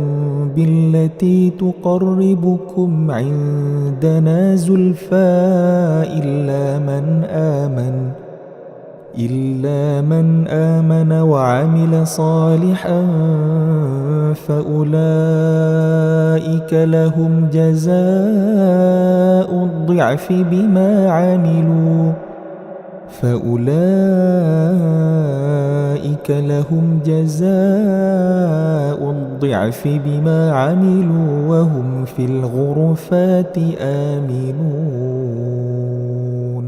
S2: بِالَّتِي تُقَرِّبُكُمْ عِندَنَا زُلْفَىٰ إِلَّا مَنْ آمَنَ وَعَمِلَ صَالِحًا فَأُولَئِكَ لَهُمْ جَزَاءُ الضِّعْفِ بِمَا عَمِلُوا وَهُمْ فِي الْغُرُفَاتِ آمِنُونَ.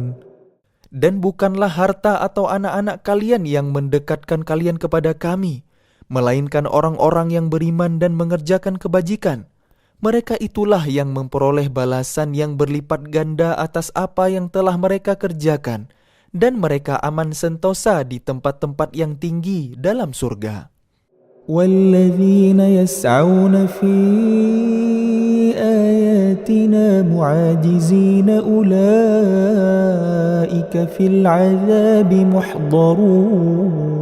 S1: Dan bukanlah harta atau anak-anak kalian yang mendekatkan kalian kepada kami, melainkan orang-orang yang beriman dan mengerjakan kebajikan. Mereka itulah yang memperoleh balasan yang berlipat ganda atas apa yang telah mereka kerjakan, dan mereka aman sentosa di tempat-tempat yang tinggi dalam surga.
S2: وَالَّذِينَ يَسْعَوْنَ فِي آيَاتِنَا مُعَاجِزِينَ أُولَئِكَ فِي الْعَذَابِ مُحْضَرُونَ.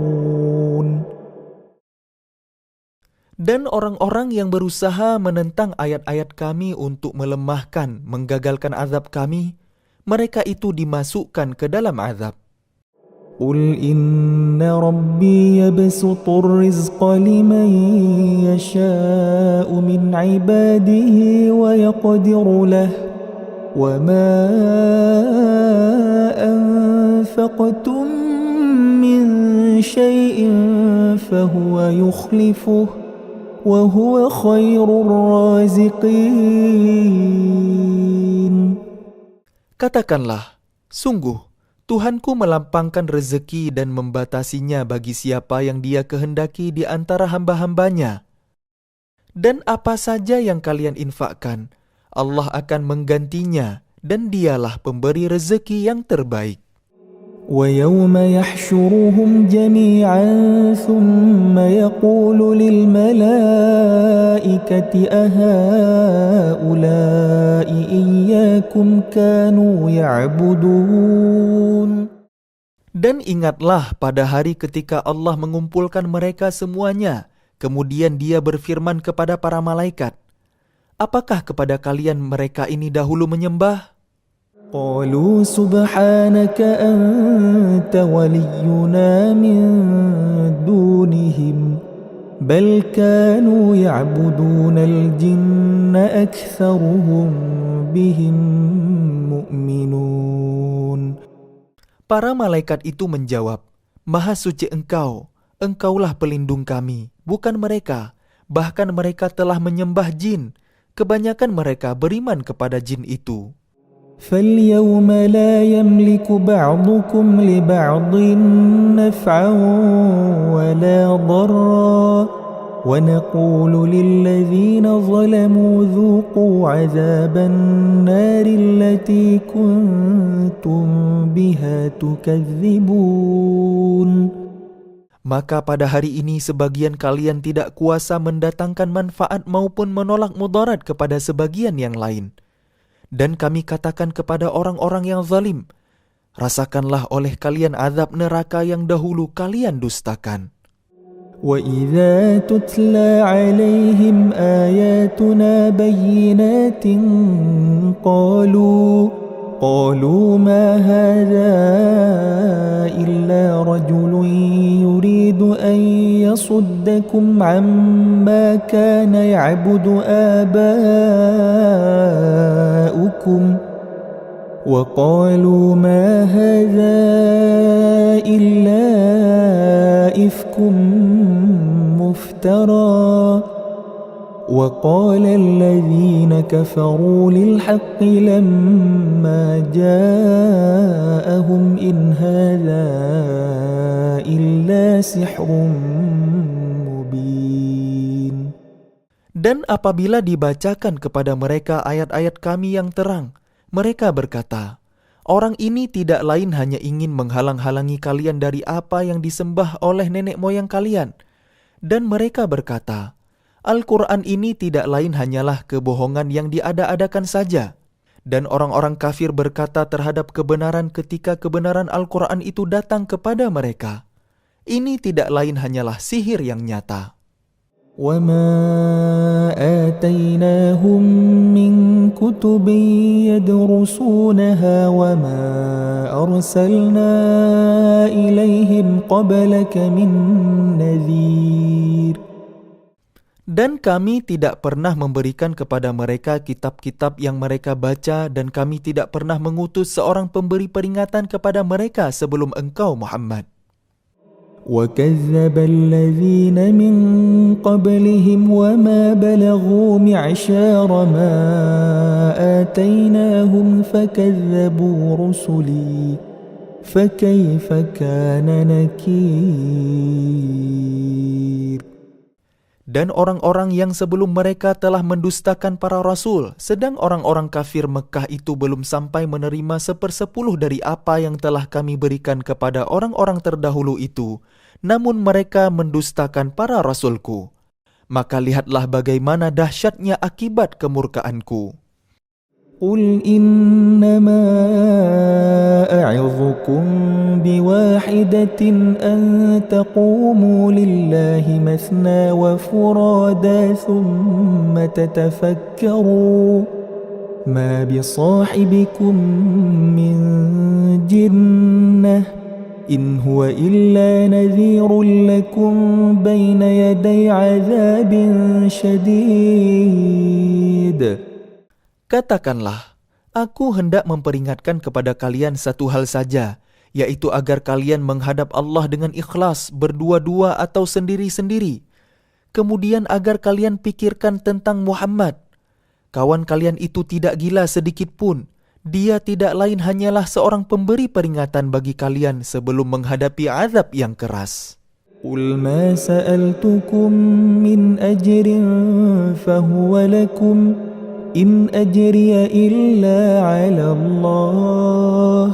S1: Dan orang-orang yang berusaha menentang ayat-ayat kami untuk melemahkan, menggagalkan azab kami, mereka itu dimasukkan ke dalam azab.
S2: قُلْ إِنَّ رَبِّي يَبْسُطُ الرِّزْقَ لِمَن يَشَاءُ مِنْ عِبَادِهِ وَيَقْدِرُ لَهُ وَمَا أَنفَقْتُم مِّن شَيْءٍ فَهُوَ يُخْلِفُهُ وَهُوَ خَيْرُ الرَّازِقِينَ.
S1: Katakanlah, sungguh Tuhanku melampangkan rezeki dan membatasinya bagi siapa yang Dia kehendaki di antara hamba-hambanya. Dan apa saja yang kalian infakkan, Allah akan menggantinya, dan Dialah pemberi rezeki yang terbaik.
S2: وَيَوْمَ يَحْشُرُهُمْ جَمِيعًا ثُمَّ يَقُولُ لِلْمَلَائِكَةِ أَهَؤُلَاءِ إِيَّاكُمْ كَانُوا يَعْبُدُونَ.
S1: Dan ingatlah pada hari ketika Allah mengumpulkan mereka semuanya, kemudian Dia berfirman kepada para malaikat, apakah kepada kalian mereka ini dahulu menyembah?
S2: قالوا سبحانك أنت ولينا من دونهم بل كانوا يعبدون الجن أكثرهم بهم مؤمنون.
S1: Para malaikat itu menjawab, Maha suci Engkau, Engkaulah pelindung kami, bukan mereka. Bahkan mereka telah menyembah jin. Kebanyakan mereka beriman kepada jin itu.
S2: فَالْيَوْمَ لَا يَمْلِكُ بَعْضُكُمْ لِبَعْضٍ نَفْعًا وَلَا ضَرًّا ونقول للذين ظلموا ذوقوا عذاب النار التي كنتم بها تكذبون.
S1: Maka pada hari ini sebagian kalian tidak kuasa mendatangkan manfaat maupun menolak mudarat kepada sebagian yang lain. Dan kami katakan kepada orang-orang yang zalim, rasakanlah oleh kalian azab neraka yang dahulu kalian dustakan.
S2: وَإِذَا تُتْلَى عَلَيْهِمْ آيَاتُنَا بَيِّنَاتٍ قالوا ما هذا إلا رجل يريد أن يصدكم عما كان يعبد آباؤكم وقالوا ما هذا إلا إفك مفترى وقال الذين كفروا للحق لما جاءهم إن هذا إلا سحر مبين.
S1: Dan apabila dibacakan kepada mereka ayat-ayat kami yang terang, mereka berkata, orang ini tidak lain hanya ingin menghalang-halangi kalian dari apa yang disembah oleh nenek moyang kalian. Dan mereka berkata, Al-Quran ini tidak lain hanyalah kebohongan yang diada-adakan saja. Dan orang-orang kafir berkata terhadap kebenaran ketika kebenaran Al-Quran itu datang kepada mereka, ini tidak lain hanyalah sihir yang nyata.
S2: وَمَا آتَيْنَاهُمْ مِنْ كُتُبٍ يَدْرُسُونَهَا وَمَا أَرْسَلْنَا إِلَيْهِمْ قَبْلَكَ مِنْ نَذِيرٍ.
S1: Dan kami tidak pernah memberikan kepada mereka kitab-kitab yang mereka baca, dan kami tidak pernah mengutus seorang pemberi peringatan kepada mereka sebelum engkau Muhammad.
S2: وَكَذَّبَ الَّذِينَ مِنْ قَبْلِهِمْ وَمَا بَلَغُوا مِعْشَارَ مَا آتَيْنَاهُمْ فَكَذَّبُوا رُسُلِي فَكَيْفَ كَانَ نَكِيرِ.
S1: Dan orang-orang yang sebelum mereka telah mendustakan para rasul, sedang orang-orang kafir Mekah itu belum sampai menerima 1/10 dari apa yang telah kami berikan kepada orang-orang terdahulu itu, namun mereka mendustakan para rasulku. Maka lihatlah bagaimana dahsyatnya akibat kemurkaanku.
S2: قُلْ إِنَّمَا أَعِظُكُمْ بِوَاحِدَةٍ أَن تَقُومُوا لِلَّهِ مَثْنَى وَفُرَادَى ثُمَّ تَتَفَكَّرُوا مَا بِصَاحِبِكُم مِّن جِنَّةٍ إِنْ هُوَ إِلَّا نَذِيرٌ لَكُمْ بَيْنَ يَدَيْ عَذَابٍ شَدِيدٍ.
S1: Katakanlah, aku hendak memperingatkan kepada kalian satu hal saja, yaitu agar kalian menghadap Allah dengan ikhlas, berdua-dua atau sendiri-sendiri. Kemudian agar kalian pikirkan tentang Muhammad. Kawan kalian itu tidak gila sedikit pun. Dia tidak lain hanyalah seorang pemberi peringatan bagi kalian sebelum menghadapi azab yang keras.
S2: قُلْ مَا سَأَلْتُكُمْ مِنْ أَجْرٍ فَهُوَ لَكُمْ إِنْ أَجْرِيَ إِلَّا عَلَى اللَّهِ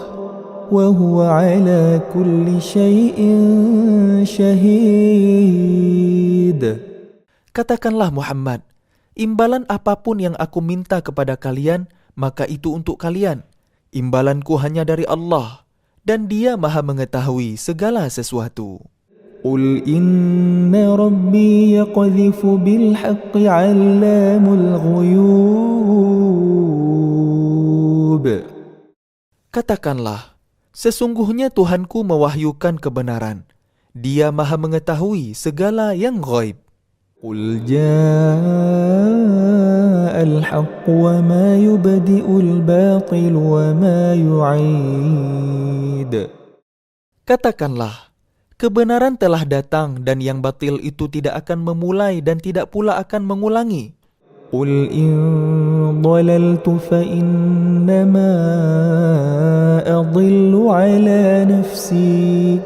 S2: وَهُوَ عَلَى كُلِّ شَيْءٍ شَهِيدٌ.
S1: Katakanlah Muhammad, imbalan apapun yang aku minta kepada kalian, maka itu untuk kalian. Imbalanku hanya dari Allah, dan Dia Maha mengetahui segala sesuatu.
S2: قُلْ إِنَّ رَبِّي يَقْذِفُ بِالْحَقِّ عَلَّامُ الْغُيُوبِ.
S1: Katakanlah, sesungguhnya Tuhanku mewahyukan kebenaran. Dia Maha mengetahui segala yang ghaib.
S2: قُلْ جَاءَ الْحَقُّ وَمَا يُبْدِئُ الْبَاطِلُ وَمَا يُعِيدُ.
S1: Katakanlah, kebenaran telah datang dan yang batil itu tidak akan memulai dan tidak pula akan mengulangi.
S2: قُلْ إِنْ ضَلَلْتُ فَإِنَّمَا أَضِلُّ عَلَى نَفْسِي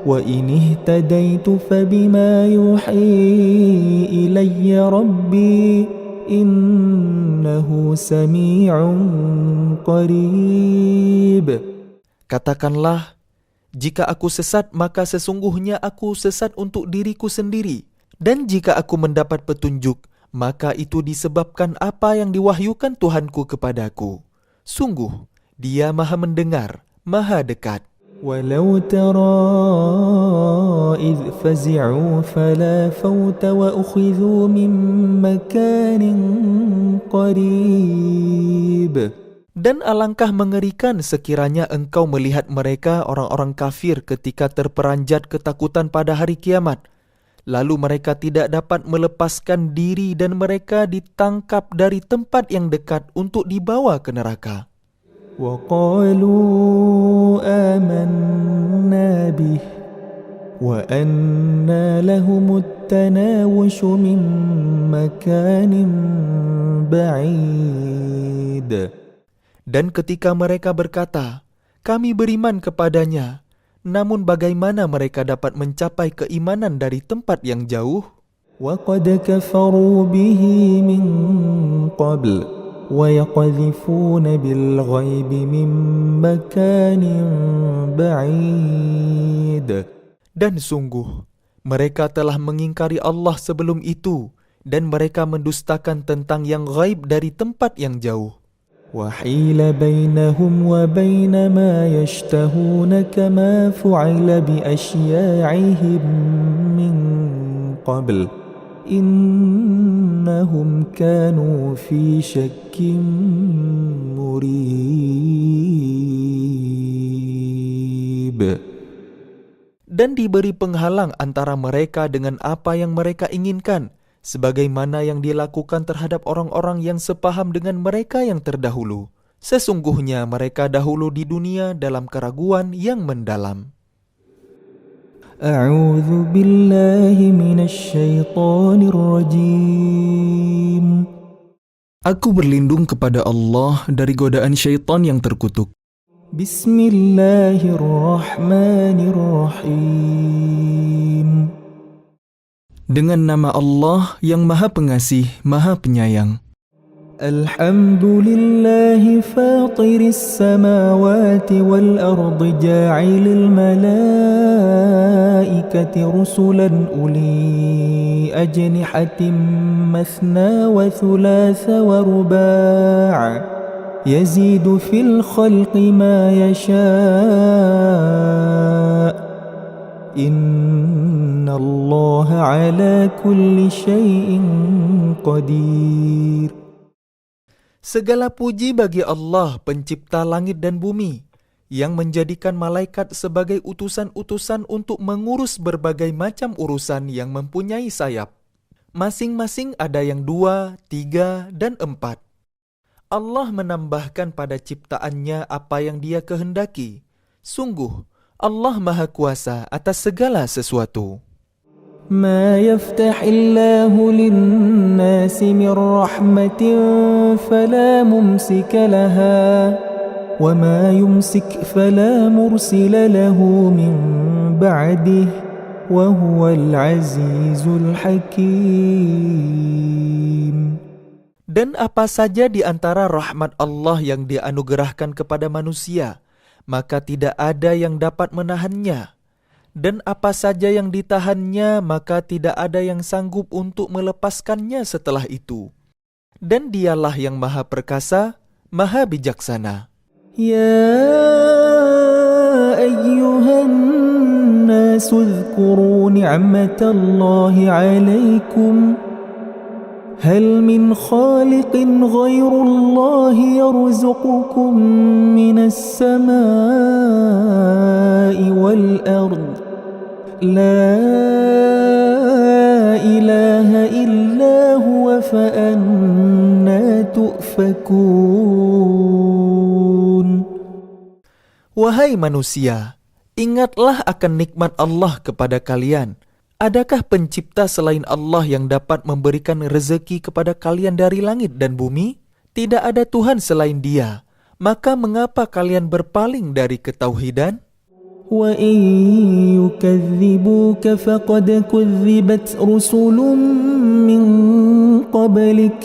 S2: وإن اهتديت فبما يوحي إلي ربي إنه سميع قريب.
S1: Katakanlah, jika aku sesat, maka sesungguhnya aku sesat untuk diriku sendiri. Dan jika aku mendapat petunjuk, maka itu disebabkan apa yang diwahyukan Tuhanku kepadaku. Sungguh, Dia Maha mendengar, Maha dekat.
S2: ولو ترى إذ فزعوا فلا فوت وأخذوا من مكان قريب.
S1: Dan alangkah mengerikan sekiranya engkau melihat mereka orang-orang kafir ketika terperanjat ketakutan pada hari kiamat. Lalu mereka tidak dapat melepaskan diri dan mereka ditangkap dari tempat yang dekat untuk dibawa ke neraka.
S2: وقالوا آمنا به وأنى لهم التناوش من مكان بعيد.
S1: Dan ketika mereka berkata, kami beriman kepadanya, namun bagaimana mereka dapat mencapai keimanan dari tempat yang jauh?
S2: وَقَدْ كَفَرُوا بِهِ مِنْ قَبْلِ وَيَقْذِفُونَ بِالْغَيْبِ مِنْ مَكَانٍ بَعِيدٍ.
S1: Dan sungguh, mereka telah mengingkari Allah sebelum itu, dan mereka mendustakan tentang yang ghaib dari tempat yang jauh.
S2: وَحِيلَ بَيْنَهُمْ وَبَيْنَ مَا يَشْتَهُونَ كَمَا فُعِلَ بِأَشْيَاعِهِمْ مِنْ قَبْلِ إِنَّهُمْ كَانُوا فِي شَكٍّ مُرِيبٍ.
S1: Dan diberi penghalang antara mereka dengan apa yang mereka inginkan, sebagaimana yang dilakukan terhadap orang-orang yang sepaham dengan mereka yang terdahulu. Sesungguhnya mereka dahulu di dunia dalam keraguan yang mendalam.
S2: أعوذ بالله من الشيطان الرجيم.
S1: Aku berlindung kepada Allah dari godaan syaitan yang terkutuk.
S2: Bismillahirrahmanirrahim.
S1: Dengan nama Allah yang Maha Pengasih, Maha Penyayang.
S2: Alhamdulillahi fatiris samawati wal ardi ja'ilil malaikati rusulan uli ajnihatin mathna wa thulatha wa ruba' yazidu fil khalqi ma yasha' innallaha ala kulli syai'in qadir.
S1: Segala puji bagi Allah, pencipta langit dan bumi, yang menjadikan malaikat sebagai utusan-utusan untuk mengurus berbagai macam urusan yang mempunyai sayap. Masing-masing ada yang 2, 3, dan 4. Allah menambahkan pada ciptaannya apa yang Dia kehendaki. Sungguh, Allah Maha Kuasa atas segala sesuatu.
S2: ما يفتح الله للناس من رحمة فلا ممسك لها وما يمسك فلا مرسل له من بعده وهو العزيز الحكيم.
S1: Dan apa saja di antara rahmat Allah yang dianugerahkan kepada manusia, maka tidak ada yang dapat menahannya. Dan apa saja yang ditahannya, maka tidak ada yang sanggup untuk melepaskannya setelah itu. Dan Dialah yang Maha Perkasa, Maha Bijaksana.
S2: Ya ayyuhan nasu dzkuru ni'matallahi 'alaikum hal min khaliqin ghairullahi yarzuqukum minas samaa'i wal ardh La ilaha illa huwa fa'anna tu'fakun.
S1: Wahai manusia, ingatlah akan nikmat Allah kepada kalian. Adakah pencipta selain Allah yang dapat memberikan rezeki kepada kalian dari langit dan bumi? Tidak ada Tuhan selain Dia. Maka mengapa kalian berpaling dari ketauhidan?
S2: وإن يكذبوك فقد كذبت رسل من قبلك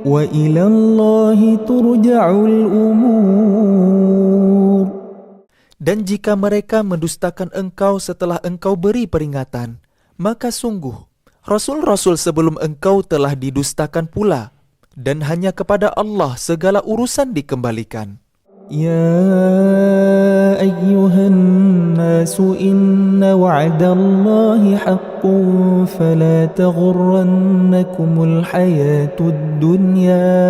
S2: وإلى الله ترجع الأمور.
S1: Dan jika mereka mendustakan engkau setelah engkau beri peringatan, maka sungguh Rasul-Rasul sebelum engkau telah didustakan pula, dan hanya kepada Allah segala urusan dikembalikan.
S2: يا أيها الناس إن وعد الله حق فلا تغرنكم الحياة الدنيا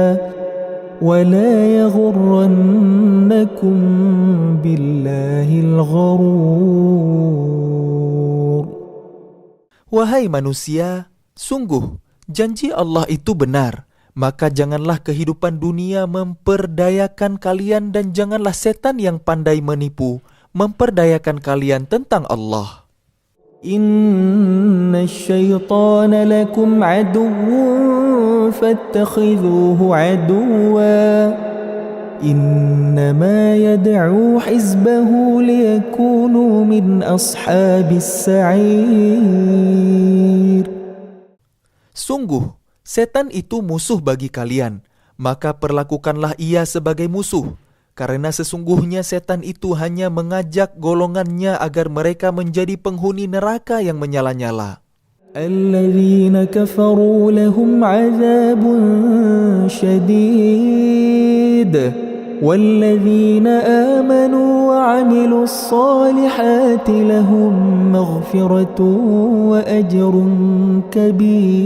S2: ولا يغرنكم بالله الغرور.
S1: Wahai manusia, sungguh janji Allah itu benar. Maka janganlah kehidupan dunia memperdayakan kalian dan janganlah setan yang pandai menipu memperdayakan kalian tentang Allah.
S2: Inna syaitana lakum aduwwun fattakhidhuhu aduwwa. Innama yad'u hizbahu liyakunu min ashabis sa'ir.
S1: Sungguh setan itu musuh bagi kalian, maka perlakukanlah ia sebagai musuh, karena sesungguhnya setan itu hanya mengajak golongannya agar mereka menjadi penghuni neraka yang menyala-nyala.
S2: Alladzina kafaru lahum 'adzabun syadid walladzina amanu wa 'amilus salihati lahum maghfiratun wa ajrun kabir.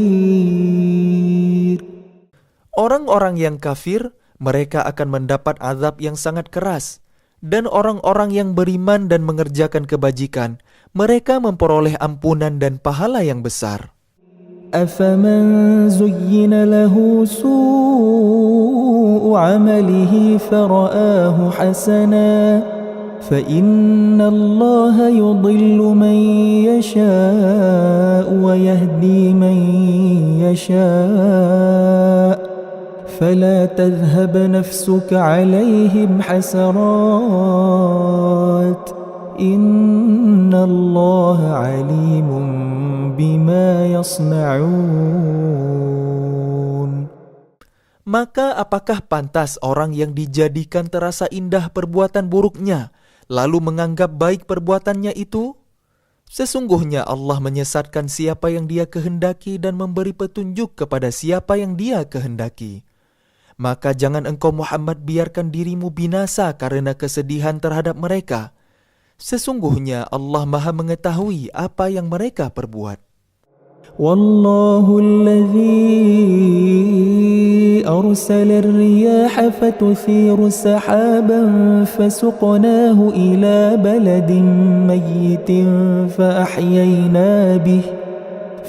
S1: Orang-orang yang kafir, mereka akan mendapat azab yang sangat keras. Dan orang-orang yang beriman dan mengerjakan kebajikan, mereka memperoleh ampunan dan pahala yang besar.
S2: أَفَمَنْ زُيِّنَ لَهُ سُوءُ عَمَلِهِ فَرَآهُ حَسَنًا فَإِنَّ اللَّهَ يُضِلُّ مَنْ يَشَاءُ وَيَهْدِي مَنْ يَشَاءُ فَلَا تَذْهَبْ نَفْسُكَ عَلَيْهِمْ حَسَرَاتٍ إِنَّ اللَّهَ عَلِيمٌ بِمَا يَصْنَعُونَ.
S1: Maka apakah pantas orang yang dijadikan terasa indah perbuatan buruknya, lalu menganggap baik perbuatannya itu? Sesungguhnya Allah menyesatkan siapa yang Dia kehendaki dan memberi petunjuk kepada siapa yang Dia kehendaki. Maka jangan engkau Muhammad biarkan dirimu binasa karena kesedihan terhadap mereka. Sesungguhnya Allah Maha mengetahui apa yang mereka perbuat.
S2: Wallahu alladhi arsala ar-riyaha fatuthiru sahaban fasuqnahu ila baladin mayyitin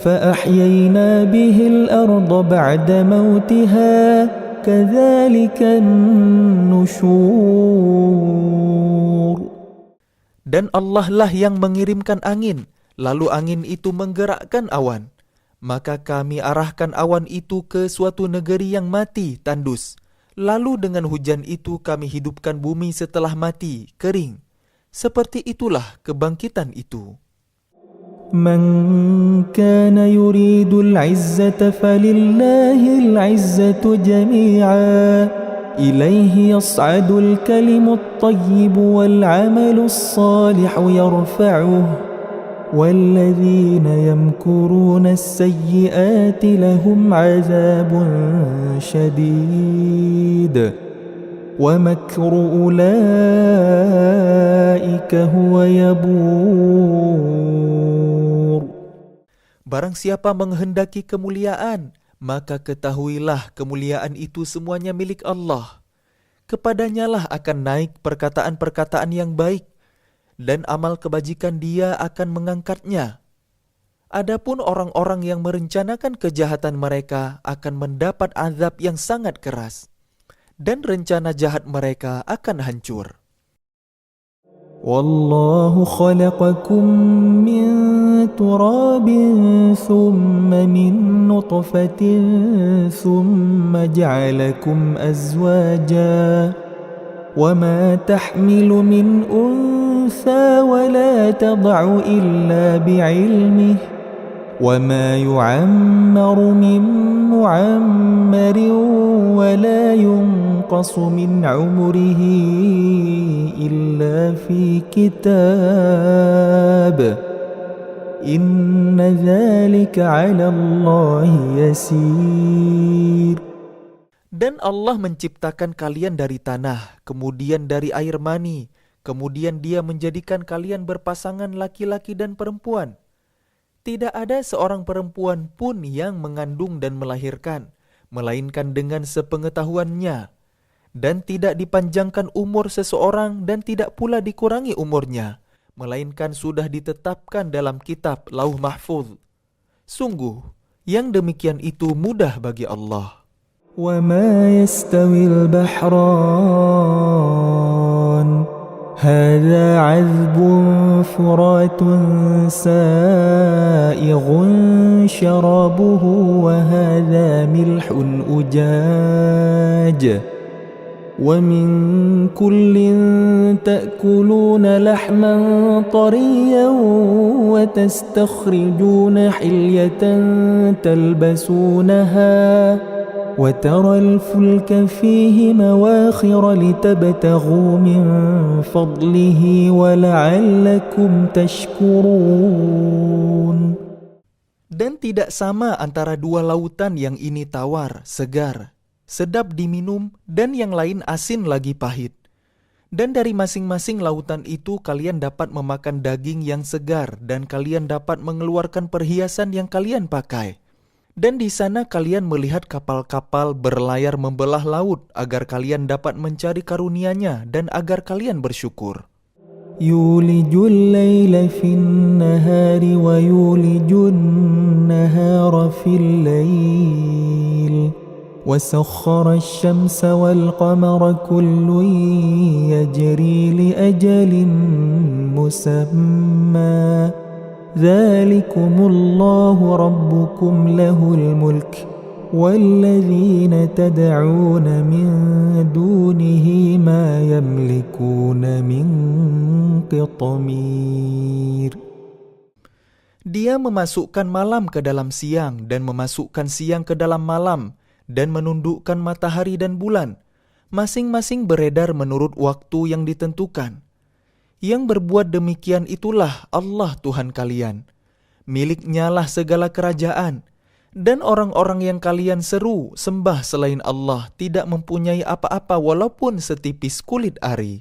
S2: فأحيينا به الأرض بعد موتها كذلك النشور.
S1: Dan Allah lah yang mengirimkan angin, lalu angin itu menggerakkan awan. Maka kami arahkan awan itu ke suatu negeri yang mati, tandus. Lalu dengan hujan itu kami hidupkan bumi setelah mati, kering. Seperti itulah kebangkitan itu.
S2: Man kana yuridul izzata falillahil izzatu jami'a. إليه يصعد الكلم الطيب والعمل الصالح يرفعه والذين يمكرون السيئات لهم عذاب شديد ومكر أولئك هو يبور.
S1: Barang siapa menghendaki kemuliaan, maka ketahuilah kemuliaan itu semuanya milik Allah. Kepadanya lah akan naik perkataan-perkataan yang baik, dan amal kebajikan Dia akan mengangkatnya. Adapun orang-orang yang merencanakan kejahatan mereka akan mendapat azab yang sangat keras, dan rencana jahat mereka akan hancur.
S2: Wallahu khalaqakum min turabin thumma min nutfatin thumma ja'alakum azwaja وما تحمل من أنثى ولا تضع إلا بعلمه وما يعمر من معمر ولا ينقص من عمره إلا في كتاب إن ذلك على الله يسير.
S1: Dan Allah menciptakan kalian dari tanah, kemudian dari air mani, kemudian Dia menjadikan kalian berpasangan laki-laki dan perempuan. Tidak ada seorang perempuan pun yang mengandung dan melahirkan, melainkan dengan sepengetahuannya. Dan tidak dipanjangkan umur seseorang dan tidak pula dikurangi umurnya, melainkan sudah ditetapkan dalam kitab Lauh Mahfuz. Sungguh, yang demikian itu mudah bagi Allah.
S2: وما يستوي البحران هذا عذب فرات سائغ شرابه وهذا ملح أجاج ومن كل تأكلون لحما طريا وتستخرجون حلية تلبسونها وترى الفلك فيه مواخر لتبتغوا من فضله ولعلكم تشكرون.
S1: Dan tidak sama antara dua lautan yang ini tawar, segar, sedap diminum, dan yang lain asin lagi pahit. Dan dari masing-masing lautan itu kalian dapat memakan daging yang segar dan kalian dapat mengeluarkan perhiasan yang kalian pakai. Dan di sana kalian melihat kapal-kapal berlayar membelah laut agar kalian dapat mencari karunia-Nya dan agar kalian bersyukur.
S2: يولج الليل في النهار ويولج النهار في الليل وسخر الشمس والقمر كل يجري لأجل مسمى ذلكم الله ربكم له الملك والذين تدعون من دونه ما يملكون من قطمير.
S1: Dia memasukkan malam ke dalam siang dan memasukkan siang ke dalam malam dan menundukkan matahari dan bulan, masing-masing beredar menurut waktu yang ditentukan. Yang berbuat demikian itulah Allah Tuhan kalian. Milik-Nya lah segala kerajaan. Dan orang-orang yang kalian seru sembah selain Allah tidak mempunyai apa-apa walaupun setipis kulit ari.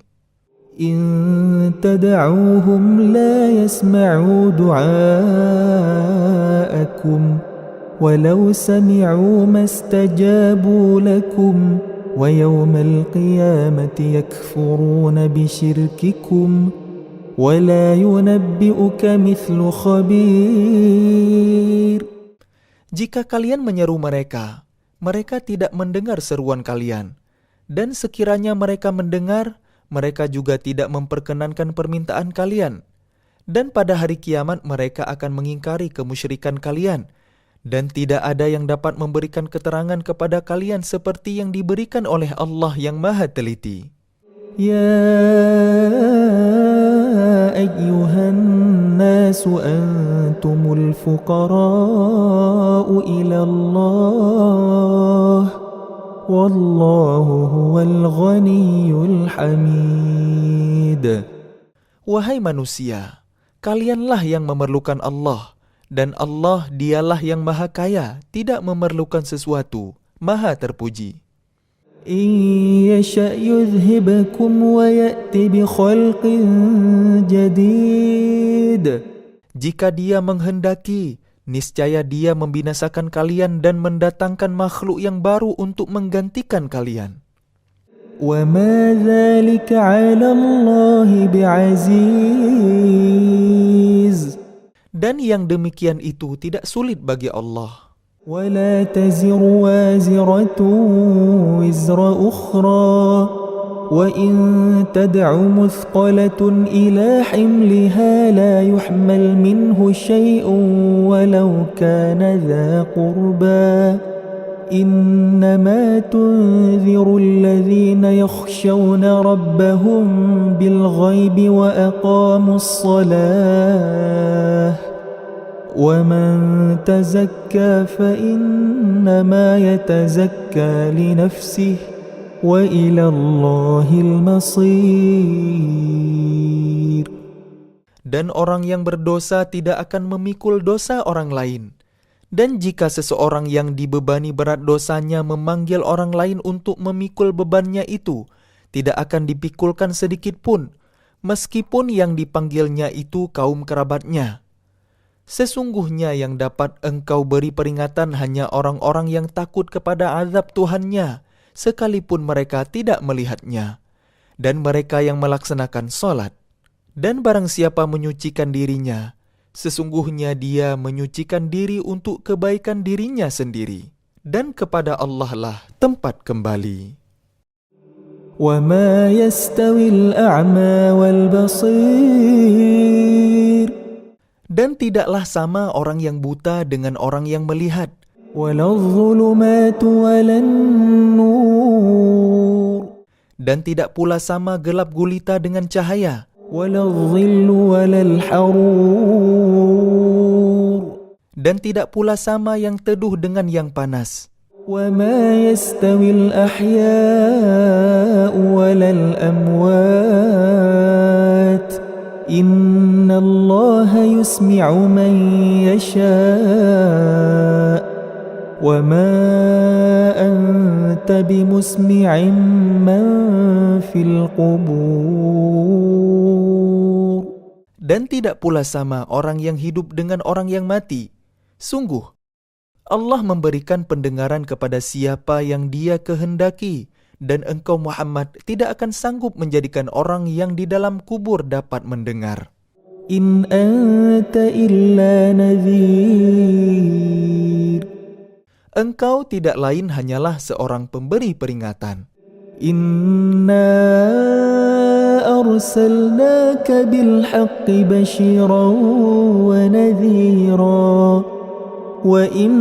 S2: إن تدعوهم لا يسمعوا دعاءكم ولو سمعوا ما استجابوا لكم ويوم القيامة يكفرون بشرككم ولا ينبئك مثل خبير.
S1: Jika kalian menyeru mereka, mereka tidak mendengar seruan kalian. Dan sekiranya mereka mendengar, mereka juga tidak memperkenankan permintaan kalian. Dan pada hari kiamat mereka akan mengingkari kemusyrikan kalian. Dan tidak ada yang dapat memberikan keterangan kepada kalian seperti yang diberikan oleh Allah yang Maha Teliti.
S2: يا أيها الناس أنتم الفقراء إلى الله والله هو الغني الحميد.
S1: Wahai manusia, kalianlah yang memerlukan Allah, dan Allah dialah yang maha kaya, tidak memerlukan sesuatu, maha terpuji.
S2: إن يشأ يذهبكم ويأت بخلق جديد.
S1: Jika Dia menghendaki, niscaya Dia membinasakan kalian dan mendatangkan makhluk yang baru untuk menggantikan kalian.
S2: وما ذلك على الله بعزيز.
S1: Dan yang demikian itu tidak sulit bagi Allah.
S2: ولا تزر وازرة وزر أخرى وإن تدع مثقلة إلى حملها لا يحمل منه شيء ولو كان ذا قربى إنما تنذر الذين يخشون ربهم بالغيب وأقاموا الصلاة ومن تزكى فإنما يتزكى لنفسه وإلى الله المصير.
S1: Dan orang yang berdosa tidak akan memikul dosa orang lain. Dan jika seseorang yang dibebani berat dosanya memanggil orang lain untuk memikul bebannya itu, tidak akan dipikulkan sedikit pun, meskipun yang dipanggilnya itu kaum kerabatnya. Sesungguhnya yang dapat engkau beri peringatan hanya orang-orang yang takut kepada azab Tuhannya, sekalipun mereka tidak melihatnya, dan mereka yang melaksanakan salat. Dan barang siapa menyucikan dirinya, sesungguhnya dia menyucikan diri untuk kebaikan dirinya sendiri, dan kepada Allah lah tempat kembali.
S2: وَمَا يَسْتَوِي الْأَعْمَى وَالْبَصِيرُ.
S1: Dan tidaklah sama orang yang buta dengan orang yang melihat.
S2: وَلَا الظُّلُمَاتُ وَلَا النُّورُ.
S1: Dan tidak pula sama gelap gulita dengan cahaya.
S2: وَلَا الظِّلُّ وَلَا الْحَرُورُ.
S1: Dan tidak pula sama yang teduh dengan yang panas.
S2: وَمَا يَسْتَوِي الْأَحْيَاءُ وَلَا الْأَمْوَاتُ إِنَّ اللَّهَ يُسْمِعُ مَن يَشَاءُ وَمَا أَنْتَ بِمُسْمِعٍ مَّن فِي الْقُبُورِ.
S1: Dan tidak pula sama orang yang hidup dengan orang yang mati. Sungguh, Allah memberikan pendengaran kepada siapa yang Dia kehendaki, dan engkau Muhammad tidak akan sanggup menjadikan orang yang di dalam kubur dapat mendengar.
S2: إِنْ أَنْتَ إِلَّا نَذِيرٌ.
S1: Engkau tidak lain hanyalah seorang pemberi peringatan.
S2: إِنَّا أَرْسَلْنَاكَ بِالْحَقِّ بَشِيرًا وَنَذِيرًا وَإِنْ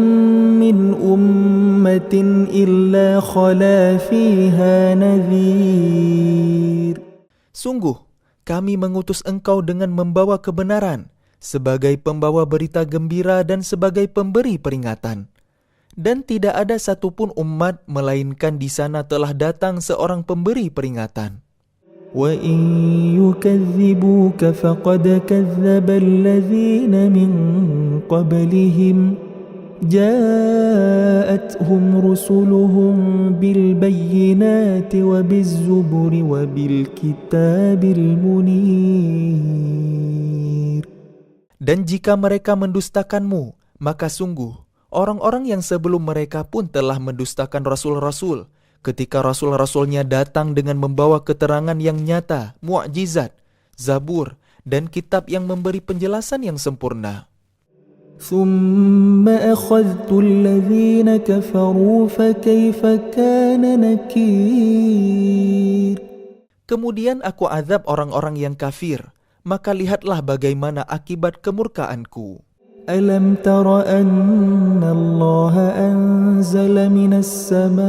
S2: مِنْ أُمَّةٍ إِلَّا خَلَا فِيهَا نَذِيرٌ.
S1: Sungguh, kami mengutus engkau dengan membawa kebenaran, sebagai pembawa berita gembira dan sebagai pemberi peringatan. Dan tidak ada satupun umat melainkan di sana telah datang seorang pemberi peringatan.
S2: وَإِنْ يُكَذِّبُوكَ فَقَدْ كَذَّبَ الَّذِينَ مِنْ قَبْلِهِمْ جَاءَتْهُمْ رُسُلُهُمْ بِالْبَيِّنَاتِ وَبِالزُّبُرِ وَبِالْكِتَابِ الْمُنِيرِ.
S1: Dan jika mereka mendustakanmu, maka sungguh orang-orang yang sebelum mereka pun telah mendustakan rasul-rasul, ketika rasul-rasulnya datang dengan membawa keterangan yang nyata, mukjizat, zabur, dan kitab yang memberi penjelasan yang sempurna.
S2: ثُمَّ أَخَذْتُ الَّذِينَ كَفَرُوا فَكَيْفَ كَانَ نَكِيرِ.
S1: Kemudian aku azab orang-orang yang kafir, maka lihatlah bagaimana akibat kemurkaanku.
S2: أَلَمْ تَرَ أَنَّ اللَّهَ أَنزَلَ مِنَ السَّمَاءِ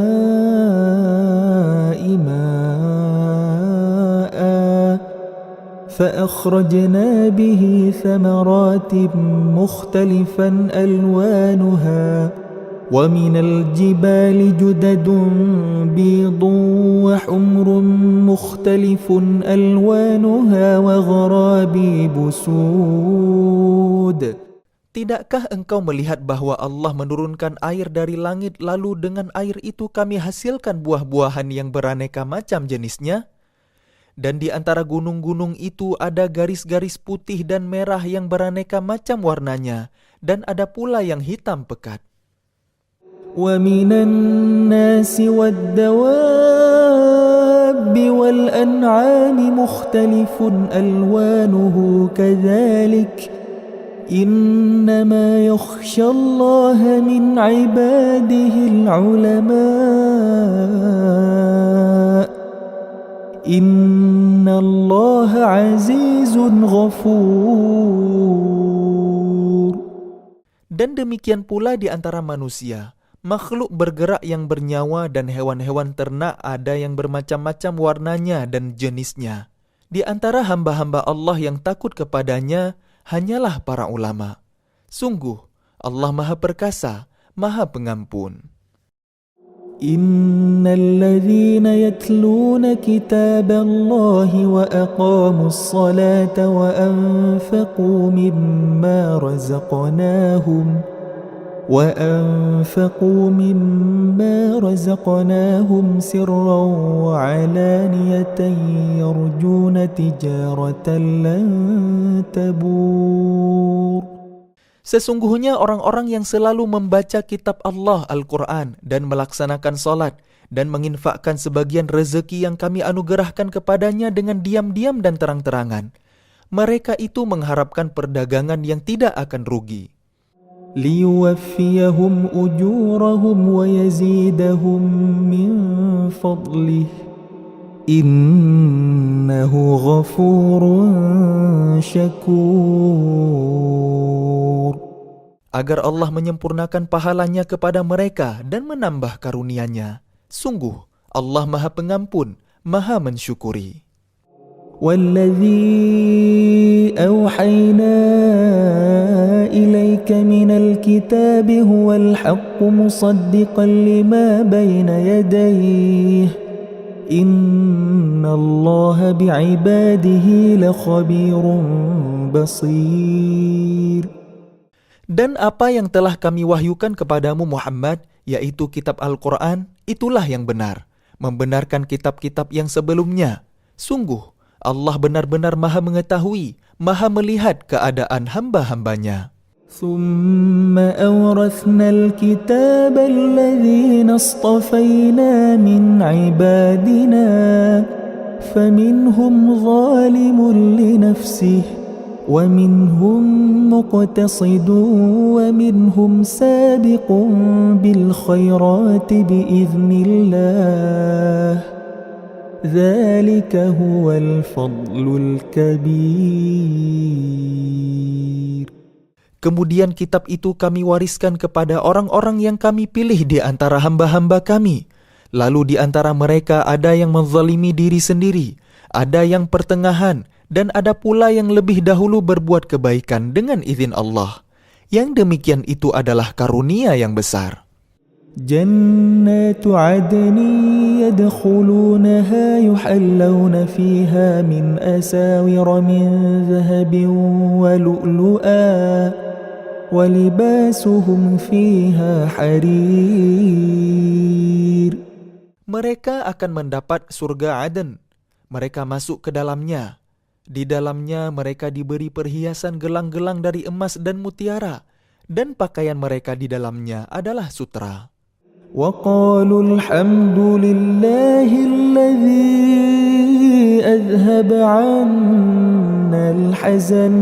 S2: مَاءً فَأَخْرَجْنَا بِهِ ثَمَرَاتٍ مُخْتَلِفًا أَلْوَانُهَا وَمِنَ الْجِبَالِ جُدَدٌ بِيضٌ وَحُمْرٌ مُخْتَلِفٌ أَلْوَانُهَا وَغَرَابِيبُ سُودٌ.
S1: Tidakkah engkau melihat bahwa Allah menurunkan air dari langit, lalu dengan air itu kami hasilkan buah-buahan yang beraneka macam jenisnya? Dan di antara gunung-gunung itu ada garis-garis putih dan merah yang beraneka macam warnanya, dan ada pula yang hitam pekat.
S2: وَمِنَ النَّاسِ وَالدَّوَابِّ وَالْأَنْعَامِ مُخْتَلِفٌ أَلْوَانُهُ كَذَلِكَ إِنَّمَا يَخْشَى اللَّهَ مِنْ عِبَادِهِ الْعُلَمَاءُ إِنَّ اللَّهَ عَزِيزٌ غَفُورٌ.
S1: Dan demikian pula di antara manusia, Makhluk bergerak yang bernyawa dan hewan-hewan ternak ada yang bermacam-macam warnanya dan jenisnya. Di antara hamba-hamba Allah yang takut kepadanya hanyalah para ulama. Sungguh, Allah Maha Perkasa, Maha Pengampun.
S2: إن الذين يتلون كتاب الله وأقاموا الصلاة وأنفقوا مما رزقناهم سرا وعلانية يرجون تجارة لن تبور.
S1: Sesungguhnya orang-orang yang selalu membaca kitab Allah Al-Quran dan melaksanakan salat dan menginfakkan sebagian rezeki yang kami anugerahkan kepadanya dengan diam-diam dan terang-terangan, mereka itu mengharapkan perdagangan yang tidak akan rugi.
S2: ليوفيهم أجورهم ويزيدهم من فضله إنه غفور شكور.
S1: Agar Allah menyempurnakan pahalanya kepada mereka dan menambah karunia-Nya. Sungguh, Allah Maha Pengampun, Maha Mensyukuri.
S2: والذي أوحينا إليك من الكتاب هو الحق مصدقا لما بين يديه إن الله بعباده لخبير بصير.
S1: Dan apa yang telah kami wahyukan kepadamu Muhammad, yaitu kitab Al-Quran, itulah yang benar, membenarkan kitab-kitab yang sebelumnya. Sungguh, Allah benar-benar Maha mengetahui, Maha melihat keadaan hamba-hambanya.
S2: ثم أورثنا الكتاب الذين اصطفينا من عبادنا فمنهم ظالم لنفسه ومنهم مقتصد ومنهم سابق بالخيرات بإذن الله ذلك هو الفضل الكبير.
S1: Kemudian kitab itu kami wariskan kepada orang-orang yang kami pilih di antara hamba-hamba kami. Lalu di antara mereka ada yang menzalimi diri sendiri, ada yang pertengahan, dan ada pula yang lebih dahulu berbuat kebaikan dengan izin Allah. Yang demikian itu adalah karunia yang besar.
S2: جنات عدن يدخلونها يحلون فيها من أساور من ذهب ولؤلؤا ولباسهم فيها حرير.
S1: Mereka akan mendapat surga Aden. Mereka masuk ke dalamnya. Di dalamnya mereka diberi perhiasan gelang-gelang dari emas dan mutiara. Dan pakaian mereka di dalamnya adalah sutra.
S2: وقالوا الحمد لله الذي أذهب عنا الحزن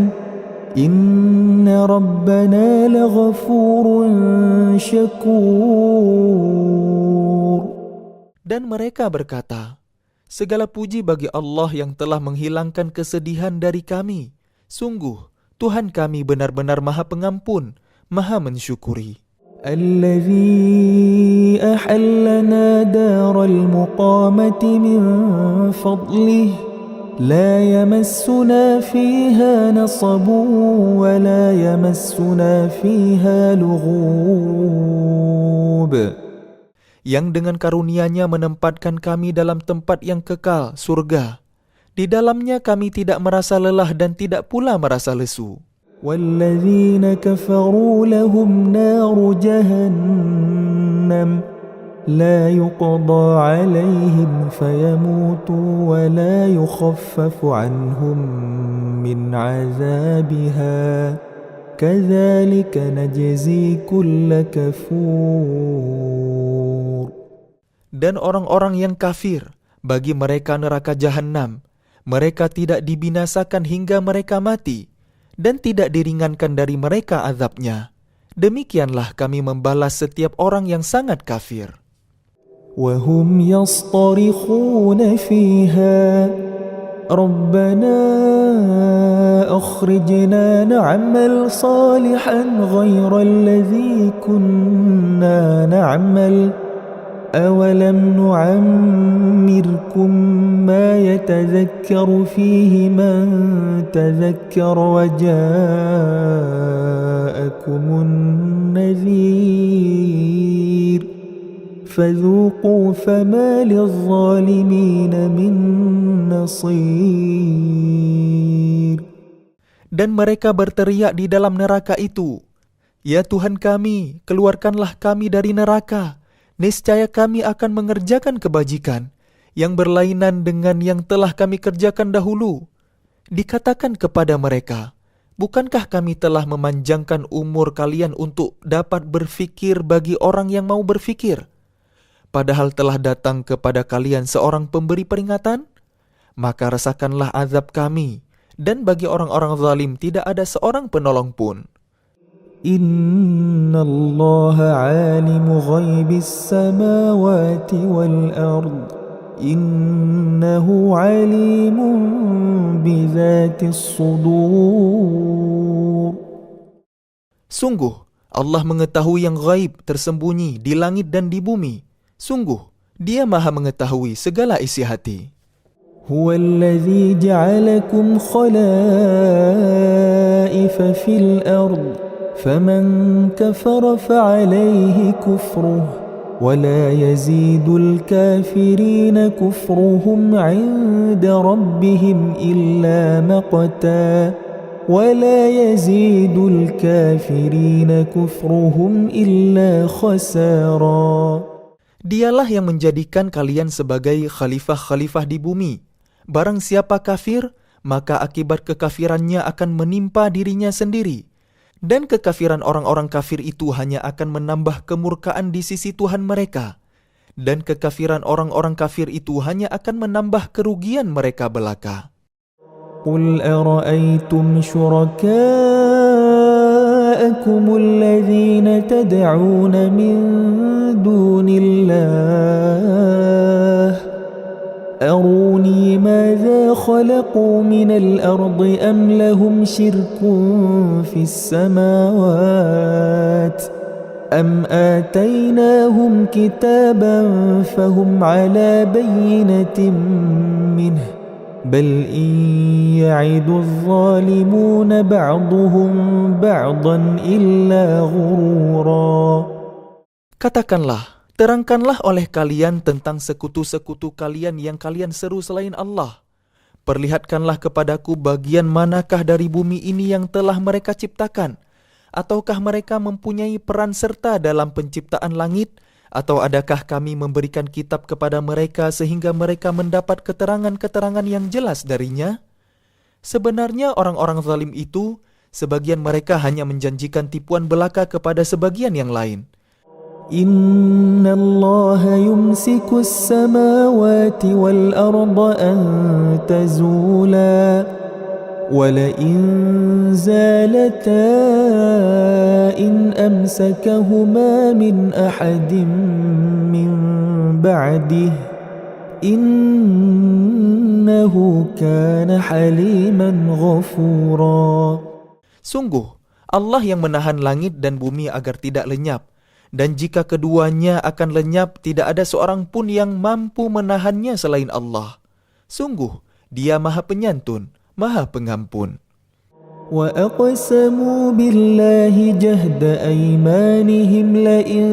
S2: إن ربنا لغفور شكور.
S1: Dan mereka berkata, segala puji bagi Allah yang telah menghilangkan kesedihan dari kami. Sungguh, Tuhan kami benar-benar Maha Pengampun, Maha Mensyukuri.
S2: الذي أحلنا دار المقامة من فضله لا يمسنا فيها نصب ولا يمسنا فيها لغوب.
S1: Yang dengan karunia-Nya menempatkan kami dalam tempat yang kekal, surga. Di dalamnya kami tidak merasa lelah dan tidak pula merasa lesu.
S2: والذين كفروا لهم نار جهنم لا يقضى عليهم فيموتوا ولا يخفف عنهم من عذابها كذلك نجزي كل كفور.
S1: Dan orang-orang yang kafir, bagi mereka neraka jahanam, mereka tidak dibinasakan hingga mereka mati, dan tidak diringankan dari mereka azabnya. Demikianlah kami membalas setiap orang yang sangat kafir.
S2: وهم يصطرخون فيها ربنا فأخرجنا نعمل صالحا غير الذي كنا نعمل أولم نعمركم ما يتذكر فيه من تذكر وجاءكم النذير فذوقوا فما للظالمين من نصير.
S1: Dan mereka berteriak di dalam neraka itu, "Ya Tuhan kami, keluarkanlah kami dari neraka. Niscaya kami akan mengerjakan kebajikan yang berlainan dengan yang telah kami kerjakan dahulu." Dikatakan kepada mereka, "Bukankah kami telah memanjangkan umur kalian untuk dapat berfikir bagi orang yang mau berfikir? Padahal telah datang kepada kalian seorang pemberi peringatan? Maka rasakanlah azab kami, dan bagi orang-orang zalim tidak ada seorang penolong pun."
S2: Inna Allah alimu ghaibis samawati wal ard. Innahu alimun bizatis sudur.
S1: Sungguh, Allah mengetahui yang gaib tersembunyi di langit dan di bumi. Sungguh, Dia Maha mengetahui segala isi hati.
S2: Huwa alladhi ja'alakum khalaifa fil ard. فمن كفر فعليه كفره ولا يزيد الكافرين كفرهم عند ربهم إلا مقتا ولا يزيد الكافرين كفرهم إلا خسارا.
S1: Dialah yang menjadikan kalian sebagai khalifah-khalifah di bumi. Barang siapa kafir, maka akibat kekafirannya akan menimpa dirinya sendiri. Dan kekafiran orang-orang kafir itu hanya akan menambah kemurkaan di sisi Tuhan mereka. Dan kekafiran orang-orang kafir itu hanya akan menambah kerugian mereka belaka.
S2: Qul ara'aytum syuraka'akum alladhina tad'una min dunillah أروني ماذا خلقوا من الأرض أم لهم شرك في السماوات أم آتيناهم كتابا فهم على بينة منه بل إن يعد الظالمون بعضهم بعضا إلا غرورا.
S1: Katakanlah, terangkanlah oleh kalian tentang sekutu-sekutu kalian yang kalian seru selain Allah. Perlihatkanlah kepadaku bagian manakah dari bumi ini yang telah mereka ciptakan. Ataukah mereka mempunyai peran serta dalam penciptaan langit? Atau adakah kami memberikan kitab kepada mereka sehingga mereka mendapat keterangan-keterangan yang jelas darinya? Sebenarnya orang-orang zalim itu, sebagian mereka hanya menjanjikan tipuan belaka kepada sebagian yang lain.
S2: Inna Allah yumsiku as-samawati wal arda an tazula ولئن زالتا إن أمسكهما من أحد من بعده إنه كان حليما غفورا.
S1: Sungguh, Allah yang menahan langit dan bumi agar tidak lenyap. Dan jika keduanya akan lenyap, tidak ada seorang pun yang mampu menahannya selain Allah. Sungguh, Dia Maha Penyantun, Maha Pengampun.
S2: وَأَقْسَمُوا بِاللَّهِ جَهْدَ أَيْمَانِهِمْ لَئِنْ